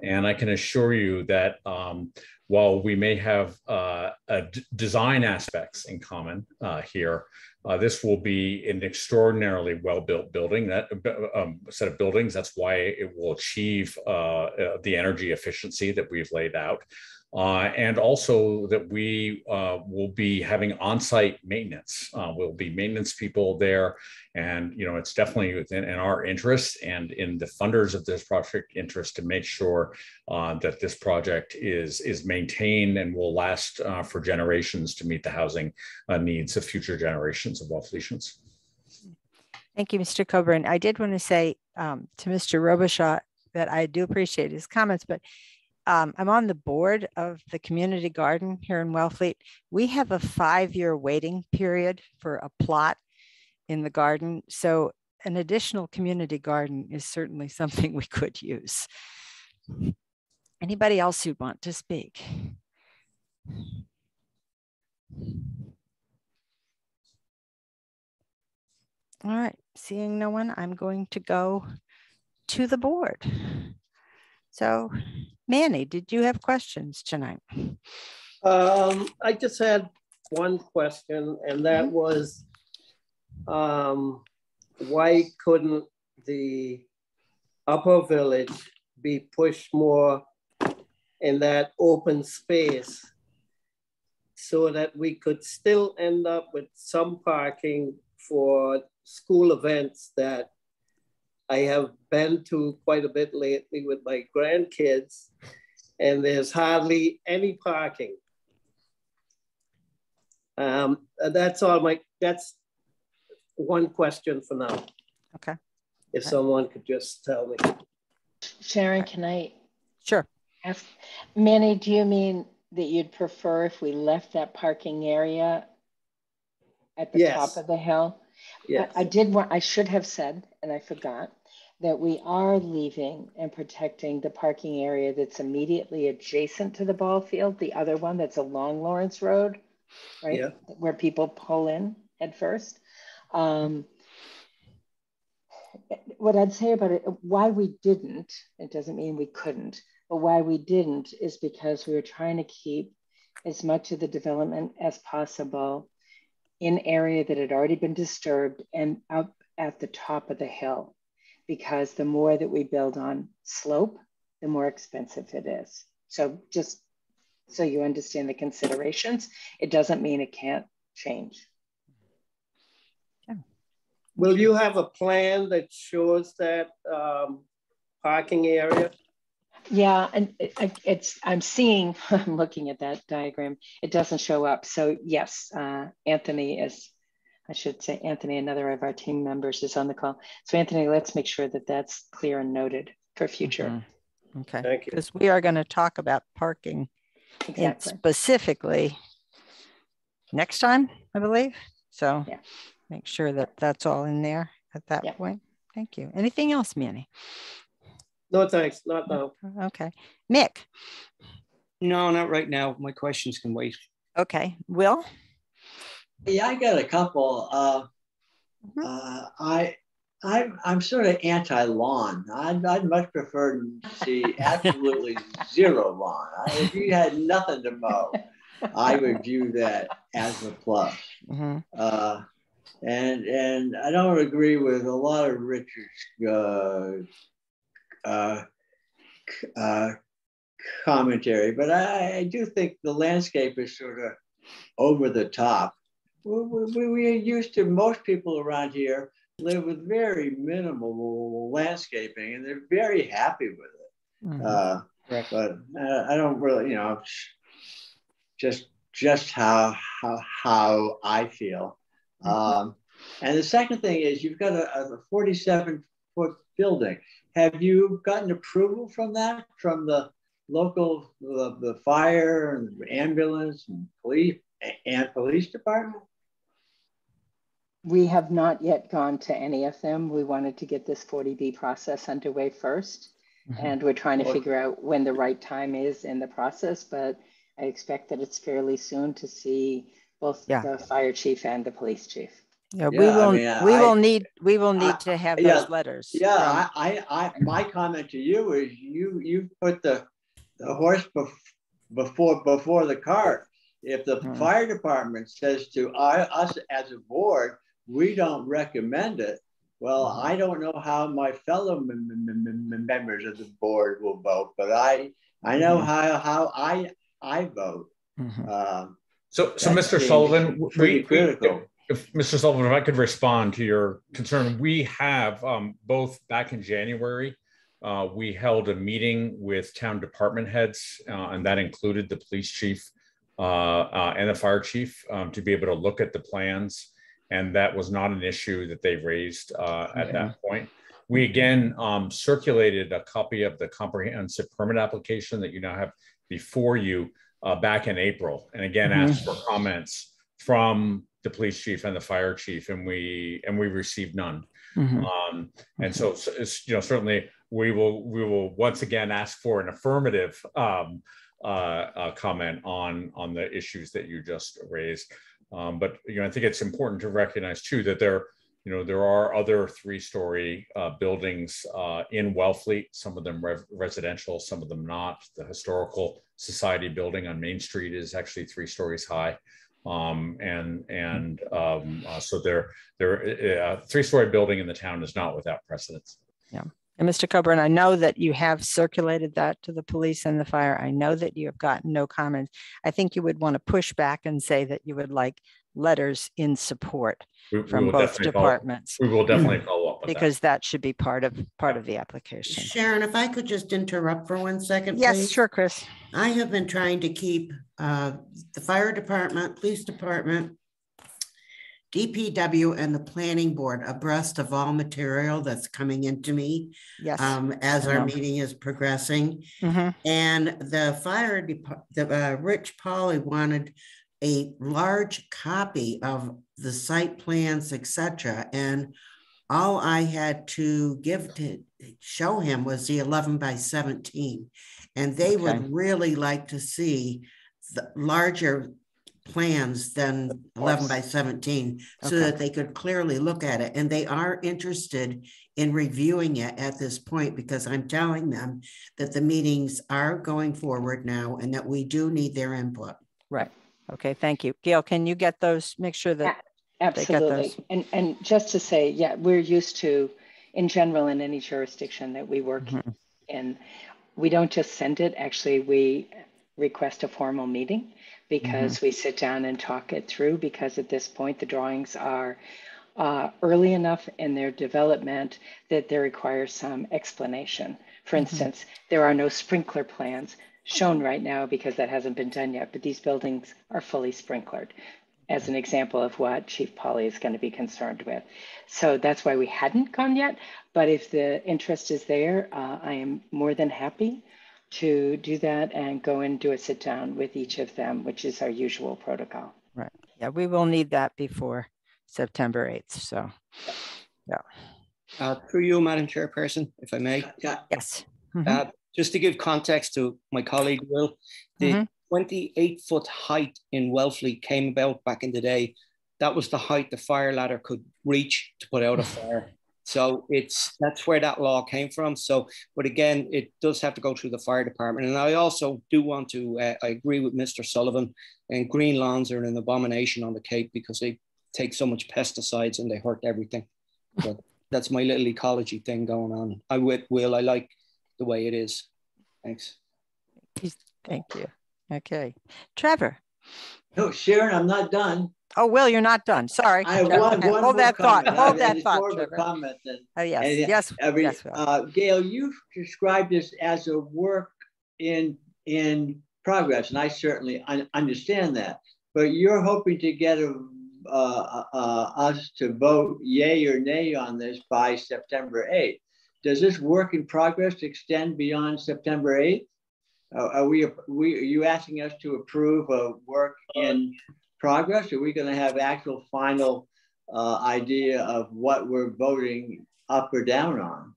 And I can assure you that while we may have design aspects in common here, this will be an extraordinarily well-built building, set of buildings. That's why it will achieve the energy efficiency that we've laid out. And also that we will be having on-site maintenance. We'll be maintenance people there. And, it's definitely within our interest and in the funders of this project interest to make sure that this project is maintained and will last for generations to meet the housing needs of future generations of Wellfletians. Thank you, Mr. Coburn. I did want to say to Mr. Robichaud that I do appreciate his comments, but I'm on the board of the community garden here in Wellfleet. We have a 5-year waiting period for a plot in the garden. So an additional community garden is certainly something we could use. Anybody else who'd want to speak? All right, seeing no one, I'm going to go to the board. So Manny, did you have questions tonight? I just had one question, and that was, why couldn't the upper village be pushed more in that open space so that we could still end up with some parking for school events that I have been to quite a bit lately with my grandkids, and there's hardly any parking. That's one question for now. Okay. If someone could just tell me. Sharon, can I Sure ask, Manny, do you mean that you'd prefer if we left that parking area at the top of the hill? Yes. I should have said, and I forgot, that we are leaving and protecting the parking area that's immediately adjacent to the ball field, the other one that's along Lawrence Road, right? Yeah. Where people pull in head first. What I'd say about it, why we didn't, it doesn't mean we couldn't, but why we didn't is because we were trying to keep as much of the development as possible in area that had already been disturbed and up at the top of the hill, because the more that we build on slope, the more expensive it is. So just so you understand the considerations, it doesn't mean it can't change. Will you have a plan that shows that parking area? Yeah, and I'm looking at that diagram. It doesn't show up. So yes, Anthony, another of our team members, is on the call. So Anthony, let's make sure that that's clear and noted for future. Mm-hmm. Okay. Thank you. Because we are going to talk about parking specifically next time, I believe. So yeah. Make sure that that's all in there at that point. Thank you. Anything else, Manny? No, thanks. Not now. Okay. Mick? No, not right now. My questions can wait. Okay. Will? Yeah, I got a couple. I'm sort of anti-lawn. I'd much prefer to see absolutely zero lawn. If you had nothing to mow, I would view that as a plus. Mm-hmm. And I don't agree with a lot of Richard's commentary, but I do think the landscape is sort of over the top. We're used to, most people around here live with very minimal landscaping, and they're very happy with it. Mm-hmm. But I don't really, just how I feel. And the second thing is, you've got a 47-foot building. Have you gotten approval from that, from the local, the fire and ambulance and police department? We have not yet gone to any of them. We wanted to get this 40B process underway first. Mm-hmm. And we're trying to figure out when the right time is in the process, but I expect that it's fairly soon to see both the fire chief and the police chief. Yeah, we will need to have those letters. Yeah, my comment to you is you put the horse before the cart. If the fire department says to us as a board, we don't recommend it, well, I don't know how my fellow members of the board will vote, but I know how I vote. Mm-hmm. So Mr. Sullivan, pretty critical. If Mr. Sullivan, if I could respond to your concern, we have both back in January, we held a meeting with town department heads, and that included the police chief and the fire chief to be able to look at the plans. And that was not an issue that they raised at that point. We again circulated a copy of the comprehensive permit application that you now have before you back in April, and again asked for comments from the police chief and the fire chief, and we received none. Mm-hmm. And so certainly we will once again ask for an affirmative comment on the issues that you just raised. But I think it's important to recognize too that there are other 3-story buildings in Wellfleet, some of them residential, some of them not. The Historical Society building on Main Street is actually 3 stories high. So there a 3-story building in the town is not without precedence. Yeah. And Mr. Coburn, I know that you have circulated that to the police and the fire. I know that you have gotten no comments. I think you would want to push back and say that you would like letters in support from both departments. We will definitely follow up with because that should be part of the application. Sharon, if I could just interrupt for 1 second, yes, please. sure, Chris. I have been trying to keep the fire department, police department, DPW, and the planning board abreast of all material that's coming into me. Yes. As our meeting is progressing. Mm-hmm. And the fire department, Rich Pauley wanted a large copy of the site plans, etc. And all I had to show him was the 11 by 17. And they would really like to see the larger plans than 11 by 17 so that they could clearly look at it. And they are interested in reviewing it at this point, because I'm telling them that the meetings are going forward now and that we do need their input. Right. Okay, thank you. Gail, can you get those, make sure that absolutely. they get those? And just to say, yeah, we're used to, in general, in any jurisdiction that we work in, we don't just send it. Actually, we request a formal meeting because we sit down and talk it through, because at this point, the drawings are early enough in their development that they require some explanation. For instance, there are no sprinkler plans shown right now because that hasn't been done yet, but these buildings are fully sprinklered, as an example of what Chief Pauley is going to be concerned with. So that's why we hadn't gone yet, but if the interest is there, I am more than happy to do that and go and do a sit down with each of them, which is our usual protocol. Right. Yeah, we will need that before September 8th. So, yeah. Through you, Madam Chairperson, if I may. Yes. Just to give context to my colleague, Will, the 28-foot height in Wellfleet came about back in the day. That was the height the fire ladder could reach to put out a fire. So that's where that law came from. So, but again, it does have to go through the fire department. And I also do want to, I agree with Mr. Sullivan, and green lawns are an abomination on the Cape because they take so much pesticides and they hurt everything. But that's my little ecology thing going on. I like the way it is. Thanks. Thank you. Okay. Trevor. No, Sharon, I'm not done. Oh, Will, you're not done. Sorry. I have one hold that thought. Hold that it's thought. More of a comment than, yes. Gail, you described this as a work in progress, and I certainly understand that. But you're hoping to get us to vote yay or nay on this by September 8th. Does this work in progress extend beyond September 8th? Are you asking us to approve a work in progress? Are we going to have actual final idea of what we're voting up or down on?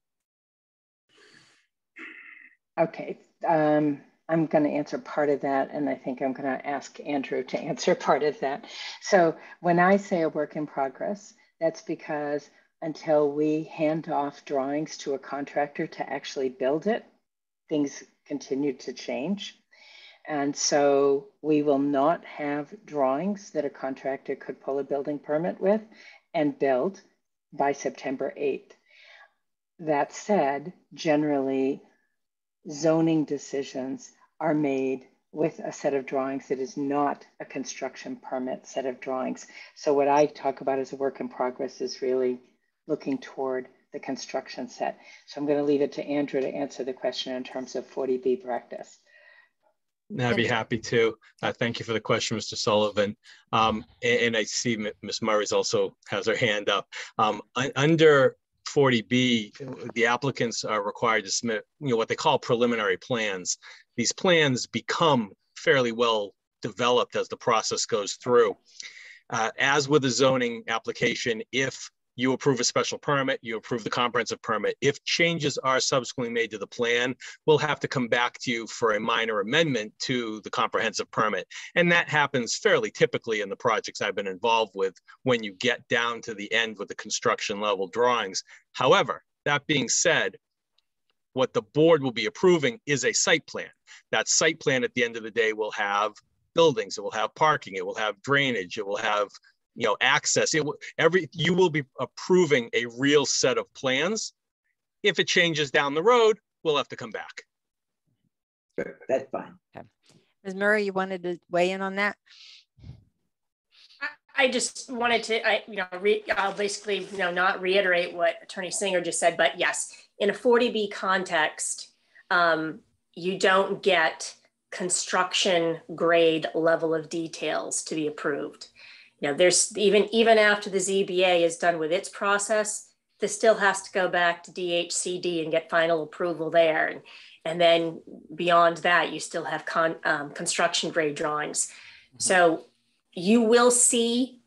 Okay, I'm going to answer part of that, and I think I'm going to ask Andrew to answer part of that. So when I say a work in progress, that's because until we hand off drawings to a contractor to actually build it, things continue to change. And so we will not have drawings that a contractor could pull a building permit with and build by September 8th. That said, generally, zoning decisions are made with a set of drawings that is not a construction permit set of drawings. So what I talk about as a work in progress is really looking toward the construction set. So I'm going to leave it to Andrew to answer the question in terms of 40B practice. I'd be happy to. Thank you for the question, Mr. Sullivan. And I see Ms. Murray's also has her hand up. Under 40B, the applicants are required to submit, what they call preliminary plans. These plans become fairly well developed as the process goes through. As with a zoning application, if you approve a special permit, you approve the comprehensive permit. If changes are subsequently made to the plan, we'll have to come back to you for a minor amendment to the comprehensive permit. And that happens fairly typically in the projects I've been involved with when you get down to the end with the construction level drawings. However, that being said, what the board will be approving is a site plan. That site plan at the end of the day will have buildings, it will have parking, it will have drainage, it will have access. You will be approving a real set of plans If it changes down the road, we'll have to come back. Sure, that's fine. Okay. Ms. Murray, you wanted to weigh in on that? I just wanted to, I'll basically, not reiterate what Attorney Singer just said, but yes, in a 40B context, you don't get construction grade level of details to be approved. There's even after the ZBA is done with its process, this still has to go back to DHCD and get final approval there. And then beyond that, you still have construction grade drawings. So you will see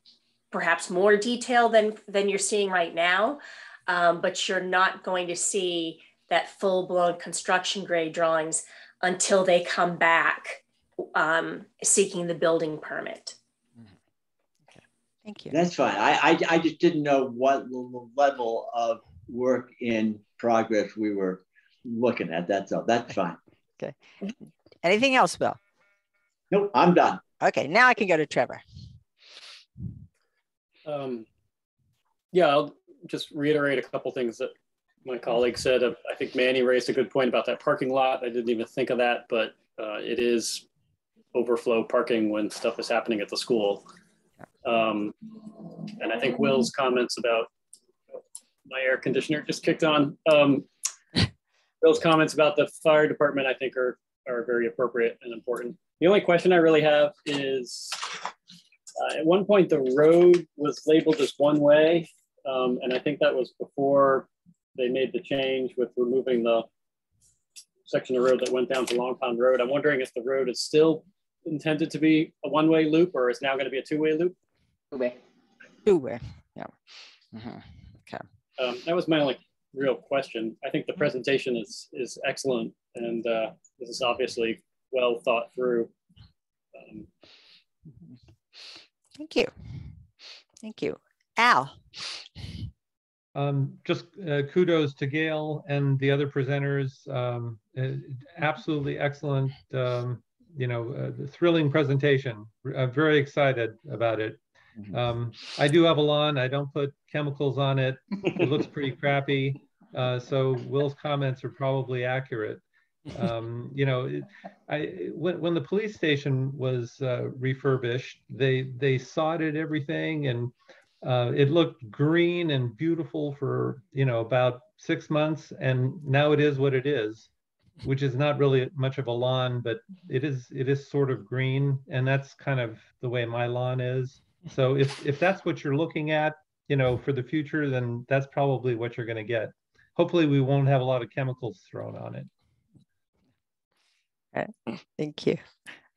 perhaps more detail than you're seeing right now, but you're not going to see that full-blown construction grade drawings until they come back seeking the building permit. Okay. Thank you. That's fine. I just didn't know what level of work in progress we were looking at. That's all. That's fine. Okay. Anything else, Bill? Nope, I'm done. Okay, now I can go to Trevor. Yeah, I'll just reiterate a couple things that my colleague said. I think Manny raised a good point about that parking lot. I didn't even think of that, but it is overflow parking when stuff is happening at the school. And I think Will's comments about my air conditioner just kicked on. Will's comments about the fire department, I think, are very appropriate and important. The only question I really have is, at one point the road was labeled as one way, and I think that was before they made the change with removing the section of road that went down to Long Pond Road. I'm wondering if the road is still intended to be a one-way loop, or is now going to be a two-way loop? Two-way. Two-way, yeah. Okay. That was my only real question. I think the presentation is excellent, and this is obviously well thought through. Thank you. Thank you. Al. Just kudos to Gail and the other presenters. Absolutely excellent, thrilling presentation. I'm very excited about it. I do have a lawn. I don't put chemicals on it. It looks pretty crappy. So Will's comments are probably accurate. When the police station was refurbished, they sodded everything, and it looked green and beautiful for about 6 months, and now it is what it is, which is not really much of a lawn, but it is sort of green, and that's kind of the way my lawn is. So if that's what you're looking at, for the future, then that's probably what you're going to get. Hopefully we won't have a lot of chemicals thrown on it. All right. Thank you.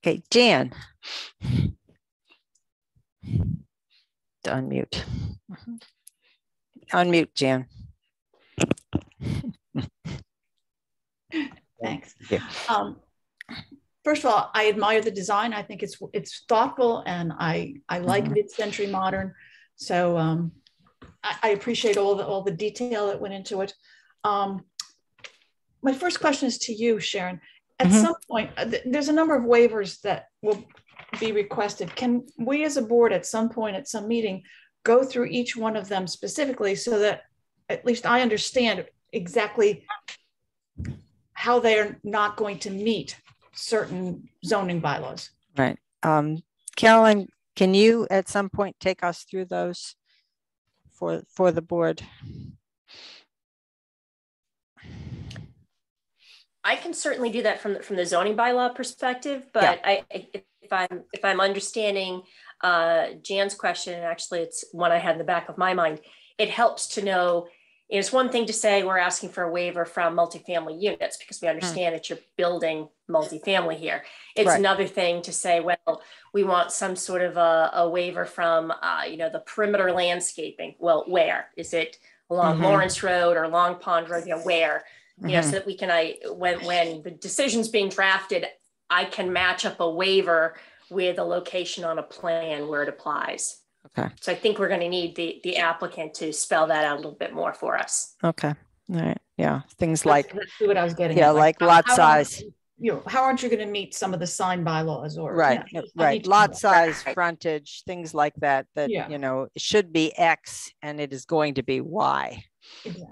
Okay, Jan. To unmute. Unmute, Jan. Thanks. First of all, I admire the design. I think it's thoughtful, and I like mid-century modern. So I appreciate all the detail that went into it. My first question is to you, Sharon. At some point, there's a number of waivers that will be requested. Can we as a board at some point, at some meeting, go through each one of them specifically so that at least I understand exactly how they are not going to meet certain zoning bylaws? Right. Carolyn, can you at some point take us through those for the board? I can certainly do that from the zoning bylaw perspective, but yeah. If I'm understanding Jan's question, and actually it's one I had in the back of my mind, it helps to know. It's one thing to say we're asking for a waiver from multifamily units because we understand that you're building multifamily here. It's another thing to say, well, we want some sort of a waiver from, the perimeter landscaping. Well, where? Is it along Lawrence Road or Long Pond Road? Where? So that we can, when the decision's being drafted, I can match up a waiver with a location on a plan where it applies. Okay. So I think we're going to need the applicant to spell that out a little bit more for us. Okay. All right. Yeah. Things like, that's what I was getting at. Like lot size. How aren't you going to meet some of the sign bylaws or right. Lot size, frontage, things like that, it should be X and it is going to be Y.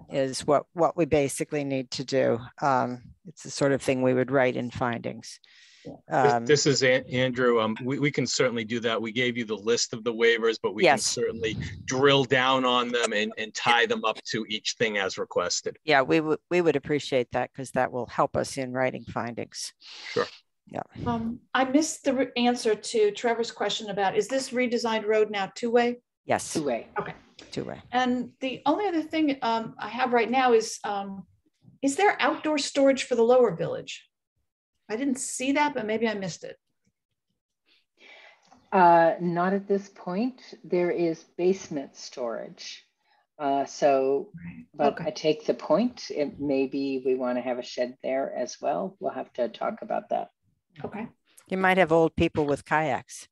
is what we basically need to do. It's the sort of thing we would write in findings. This is Andrew. We can certainly do that. We gave you the list of the waivers, but we can certainly drill down on them and tie them up to each thing as requested. Yeah, we would appreciate that, because that will help us in writing findings. Sure. Yeah. I missed the answer to Trevor's question about, is this redesigned road now two-way? Yes. Two-way. Okay. Two-way. And the only other thing I have right now is there outdoor storage for the lower village? I didn't see that, but maybe I missed it. Not at this point. There is basement storage. But okay. I take the point. Maybe we want to have a shed there as well. We'll have to talk about that. Okay. You might have old people with kayaks.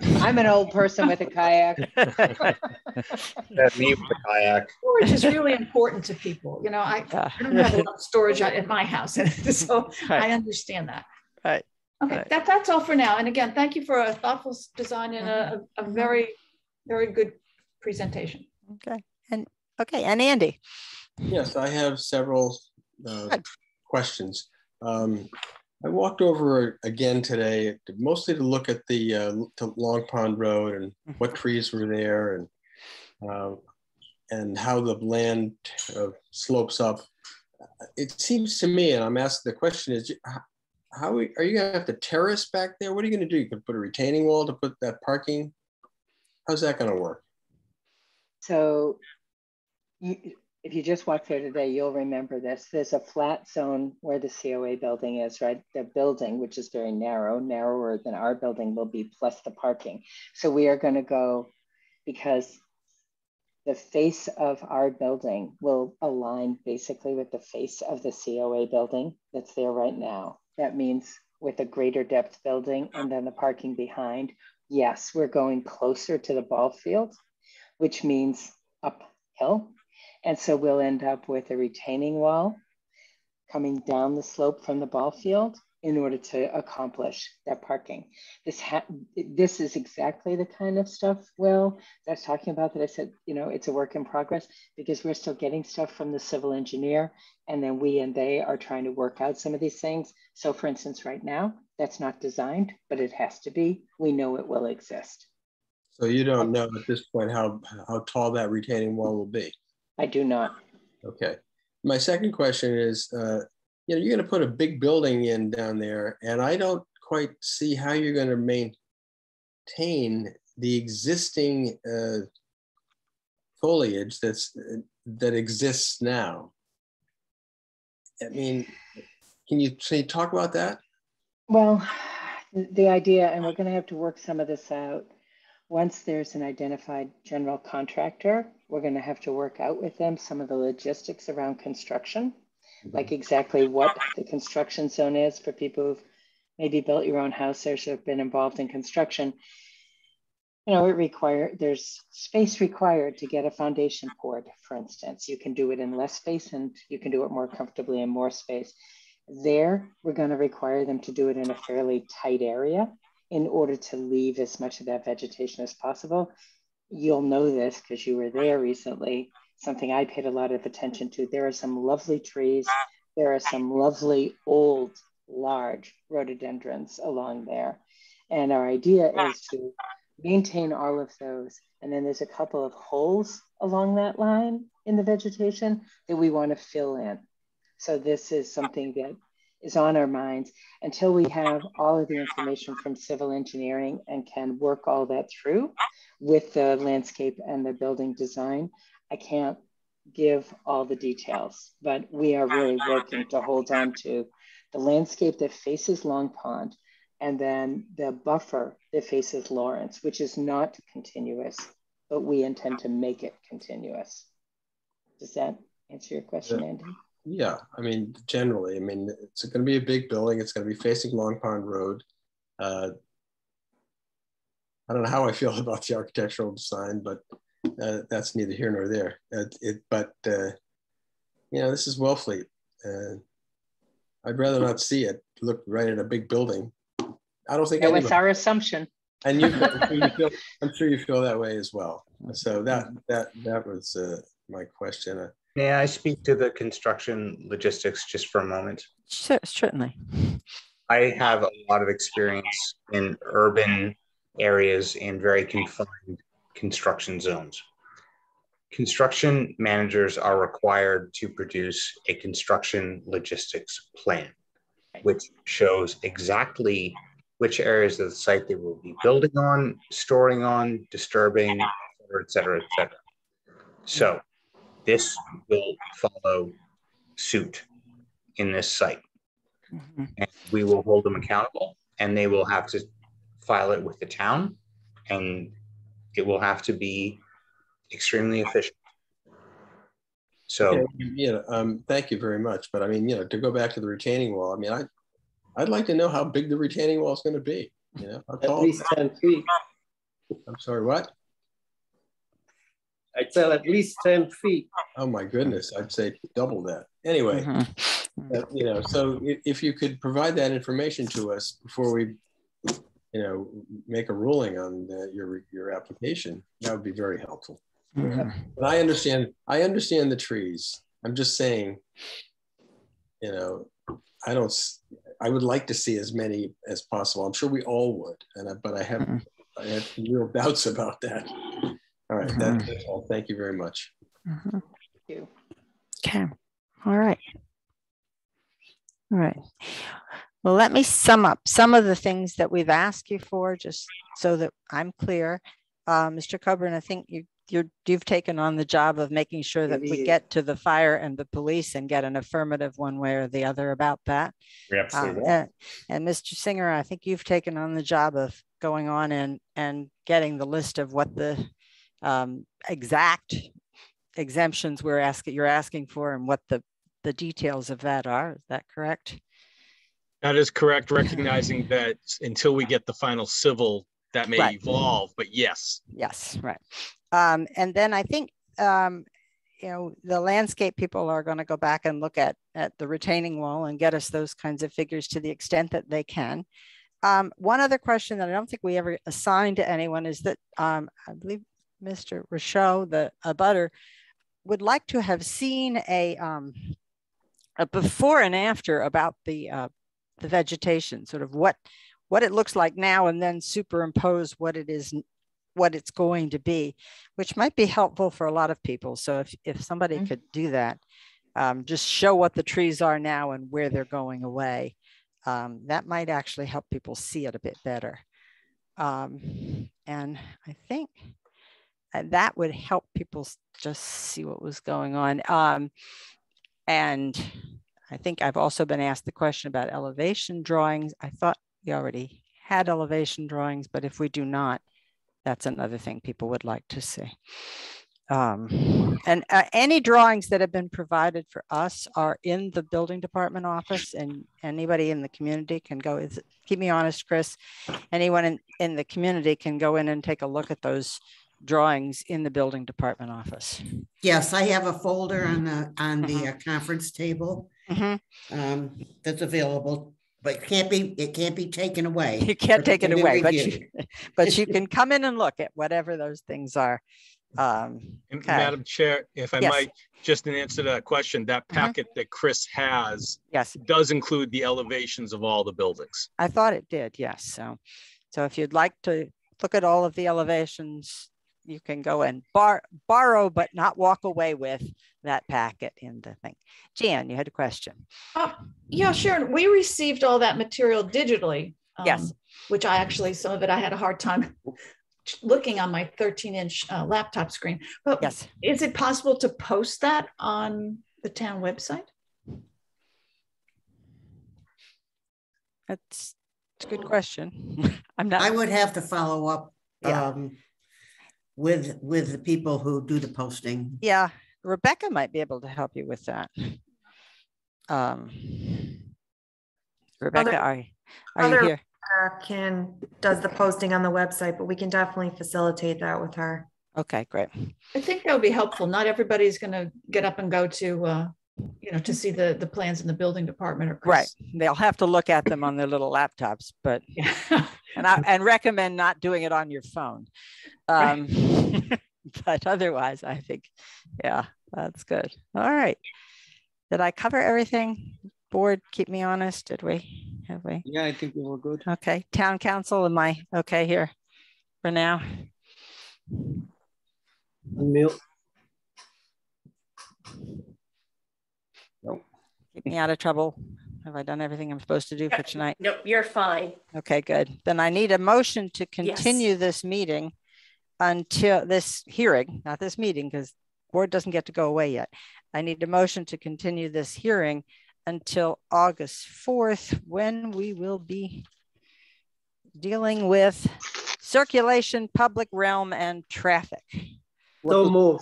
I'm an old person with a kayak. That's me with a kayak. Storage is really important to people. You know, I don't have a lot of storage at my house, so I understand that. Right. Okay, right. That's all for now. And again, thank you for a thoughtful design and a very, very good presentation. Okay. And Andy. Yes, I have several questions. I walked over again today, mostly to look at the Long Pond Road and what trees were there and how the land slopes up. It seems to me, and I'm asking the question is, how are you going to have to terrace back there? What are you going to do? You can put a retaining wall to put that parking? How's that going to work? So if you just walk there today, you'll remember this. There's a flat zone where the COA building is, right? The building, which is very narrow, narrower than our building will be, plus the parking. So we are going to go, because the face of our building will align basically with the face of the COA building that's there right now. That means with a greater depth building and then the parking behind. Yes, we're going closer to the ball field, which means uphill. And so we'll end up with a retaining wall coming down the slope from the ball field in order to accomplish that parking. This is exactly the kind of stuff, Will, that I was talking about, that I said, you know, it's a work in progress, because we're still getting stuff from the civil engineer, and then we and they are trying to work out some of these things. So for instance, right now, that's not designed, but it has to be. We know it will exist. So you don't know at this point how tall that retaining wall will be? I do not. Okay. My second question is, you know, you're going to put a big building in down there, and I don't quite see how you're going to maintain the existing foliage that exists now. I mean, can you talk about that? Well, the idea, and we're going to have to work some of this out. Once there's an identified general contractor, we're going to have to work out with them some of the logistics around construction, like exactly what the construction zone is for people who've maybe built your own house or have been involved in construction. You know, there's space required to get a foundation poured, for instance. You can do it in less space and you can do it more comfortably in more space. There, we're going to require them to do it in a fairly tight area in order to leave as much of that vegetation as possible. You'll know this because you were there recently, something I paid a lot of attention to. There are some lovely trees. There are some lovely old, large rhododendrons along there. And our idea is to maintain all of those. And then there's a couple of holes along that line in the vegetation that we want to fill in. So this is something that is on our minds until we have all of the information from civil engineering and can work all that through with the landscape and the building design. I can't give all the details, but we are really working to hold on to the landscape that faces Long Pond and then the buffer that faces Lawrence, which is not continuous, but we intend to make it continuous. Does that answer your question, Andy? Yeah, I mean, generally, I mean, it's going to be a big building. It's going to be facing Long Pond Road. I don't know how I feel about the architectural design, but that's neither here nor there. You know, this is Wellfleet. I'd rather not see it look right at a big building. I don't think that was our assumption. And I'm sure you feel that way as well. So that was my question. May I speak to the construction logistics just for a moment? Sure, certainly. I have a lot of experience in urban areas and very confined construction zones. Construction managers are required to produce a construction logistics plan, which shows exactly which areas of the site they will be building on, storing on, disturbing, et cetera, et cetera. So this will follow suit in this site. And we will hold them accountable, and they will have to file it with the town, and it will have to be extremely efficient. So, okay, thank you very much. But I mean, to go back to the retaining wall, I mean, I'd like to know how big the retaining wall is going to be. At least 10 feet. I'm sorry, what? I'd say at least 10 feet. Oh my goodness, I'd say double that. Anyway, so if you could provide that information to us before we, make a ruling on your application, that would be very helpful. And I understand the trees. I'm just saying, I would like to see as many as possible. I'm sure we all would, but I have real doubts about that. All right, that's all. Thank you very much. Thank you. Okay. All right. All right. Well, let me sum up some of the things that we've asked you for, just so that I'm clear. Mr. Coburn, I think you've taken on the job of making sure that we get to the fire and the police and get an affirmative one way or the other about that. We absolutely will. And Mr. Singer, I think you've taken on the job of going on and getting the list of what the exact exemptions you're asking for and what the details of that are. Is that correct? That is correct, recognizing that until we get the final civil, that may evolve, but yes. Yes, right. And then I think, the landscape people are going to go back and look at the retaining wall and get us those kinds of figures to the extent that they can. One other question that I don't think we ever assigned to anyone is that I believe Mr. Rochot, the abutter, would like to have seen a before and after about the vegetation, sort of what it looks like now, and then superimpose what it's going to be, which might be helpful for a lot of people. So if somebody could do that, just show what the trees are now and where they're going away, that might actually help people see it a bit better. And I think that would help people just see what was going on. And I think I've also been asked the question about elevation drawings. I thought we already had elevation drawings, but if we do not, that's another thing people would like to see. And any drawings that have been provided for us are in the building department office, and anybody in the community can go, keep me honest, Chris, anyone in the community can go in and take a look at those drawings in the building department office. Yes, I have a folder on the conference table that's available, but it can't be taken away. You can't take it away, but you can come in and look at whatever those things are. And Madam Chair, if I might, just in answer to that question, that packet that Chris has does include the elevations of all the buildings. I thought it did, yes. So if you'd like to look at all of the elevations, you can go and borrow, but not walk away with that packet in the thing. Jan, you had a question. Yeah, Sharon, we received all that material digitally. Yes. Which some of it I had a hard time looking on my 13-inch laptop screen. But is it possible to post that on the town website? That's a good question. I would have to follow up with the people who do the posting. Yeah, Rebecca might be able to help you with that. Rebecca, are you here? Does the posting on the website, but we can definitely facilitate that with her. Okay, great. I think that would be helpful. Not everybody's going to get up and go to to see the plans in the building department or right. They'll have to look at them on their little laptops, but and recommend not doing it on your phone. But otherwise, I think, yeah, that's good. All right. Did I cover everything? Board, keep me honest. Did we? Have we? Yeah, I think we were good. Okay. Town council, am I okay here for now? Unmute. Nope. Keep me out of trouble. Have I done everything I'm supposed to do for tonight? Nope, you're fine. Okay, good. Then I need a motion to continue this meeting until this hearing, not this meeting, because board doesn't get to go away yet. I need a motion to continue this hearing until August 4th, when we will be dealing with circulation, public realm, and traffic. So move.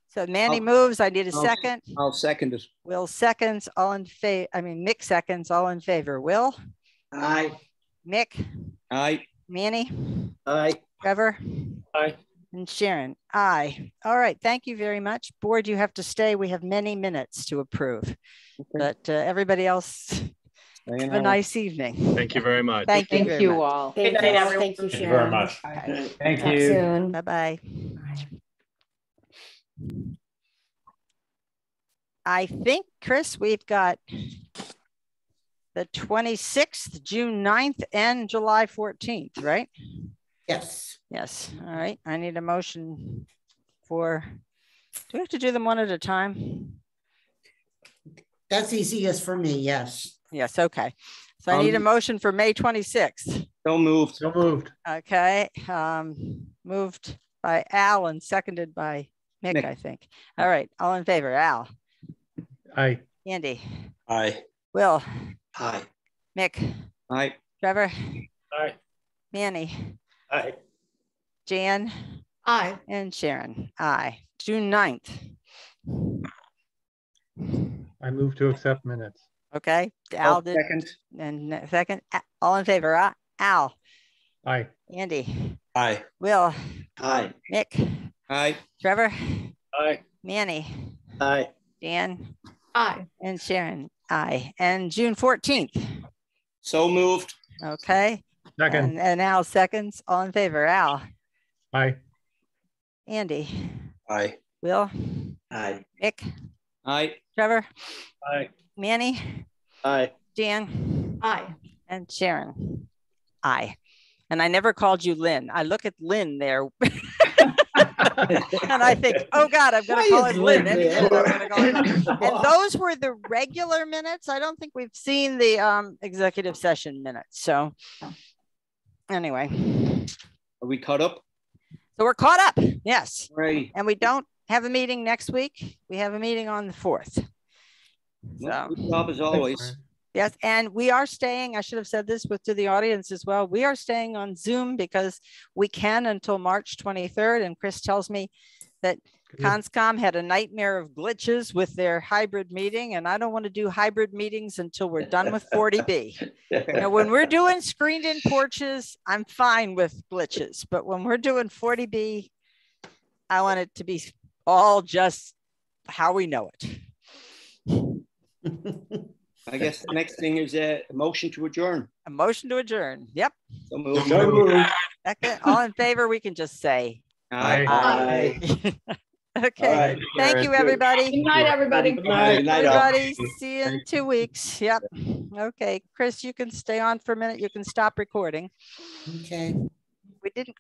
So Manny moves. I need a second. I'll second it. Will seconds. All in favor. I mean, Mick seconds. All in favor. Will. Aye. Mick. Aye. Manny. Aye. Trevor. Aye. And Sharon. Aye. All right. Thank you very much. Board, you have to stay. We have many minutes to approve. Okay. But everybody else, have a nice evening. Thank you very much. Thank you. Thank you all. Good night, everyone. Thank you, Sharon. Thank you very much. Thank you. Soon. Bye-bye. I think, Chris, we've got the 26th, June 9th, and July 14th, right? Yes. Yes. All right. I need a motion for, do we have to do them one at a time? That's easiest for me, yes. Yes, okay. So I need a motion for May 26th. So moved. So moved. Okay. Moved by Al and seconded by Mick, I think. All right. All in favor, Al. Aye. Andy. Aye. Will. Aye. Mick. Aye. Trevor. Aye. Manny. Aye. Jan. Aye. And Sharon. Aye. June 9th. I move to accept minutes. Okay. Al did. Second. And second. All in favor. Al. Aye. Andy. Aye. Will. Aye. Mick. Aye. Trevor. Aye. Manny. Aye. Dan. Aye. And Sharon. Aye. And June 14th. So moved. Okay. Second. And Al seconds. All in favor. Al. Aye. Andy. Aye. Will. Aye. Mick. Aye. Trevor. Aye. Manny. Aye. Dan. Aye. And Sharon. Aye. And I never called you Lynn. I look at Lynn there. And I think, oh God, I'm going to call him Lynn. Any minute I'm gonna call him Lynn. And those were the regular minutes. I don't think we've seen the executive session minutes. So anyway. Are we caught up? So we're caught up. Yes. Right. And we don't have a meeting next week. We have a meeting on the 4th. So Good job as always. yes, and we are staying, I should have said this to the audience as well. We are staying on Zoom because we can until March 23rd. And Chris tells me that Conscom had a nightmare of glitches with their hybrid meeting. And I don't want to do hybrid meetings until we're done with 40B. Now, when we're doing screened in porches, I'm fine with glitches. But when we're doing 40B, I want it to be all just how we know it. I guess the next thing is a motion to adjourn. A motion to adjourn. Yep. So moved. So moved. Second, all in favor, we can just say Aye. Aye. okay. All right. Thank you, everybody. Good night, everybody. Good night. Good night, all. Everybody, see you in 2 weeks. Yep. Okay. Chris, you can stay on for a minute. You can stop recording. Okay. We didn't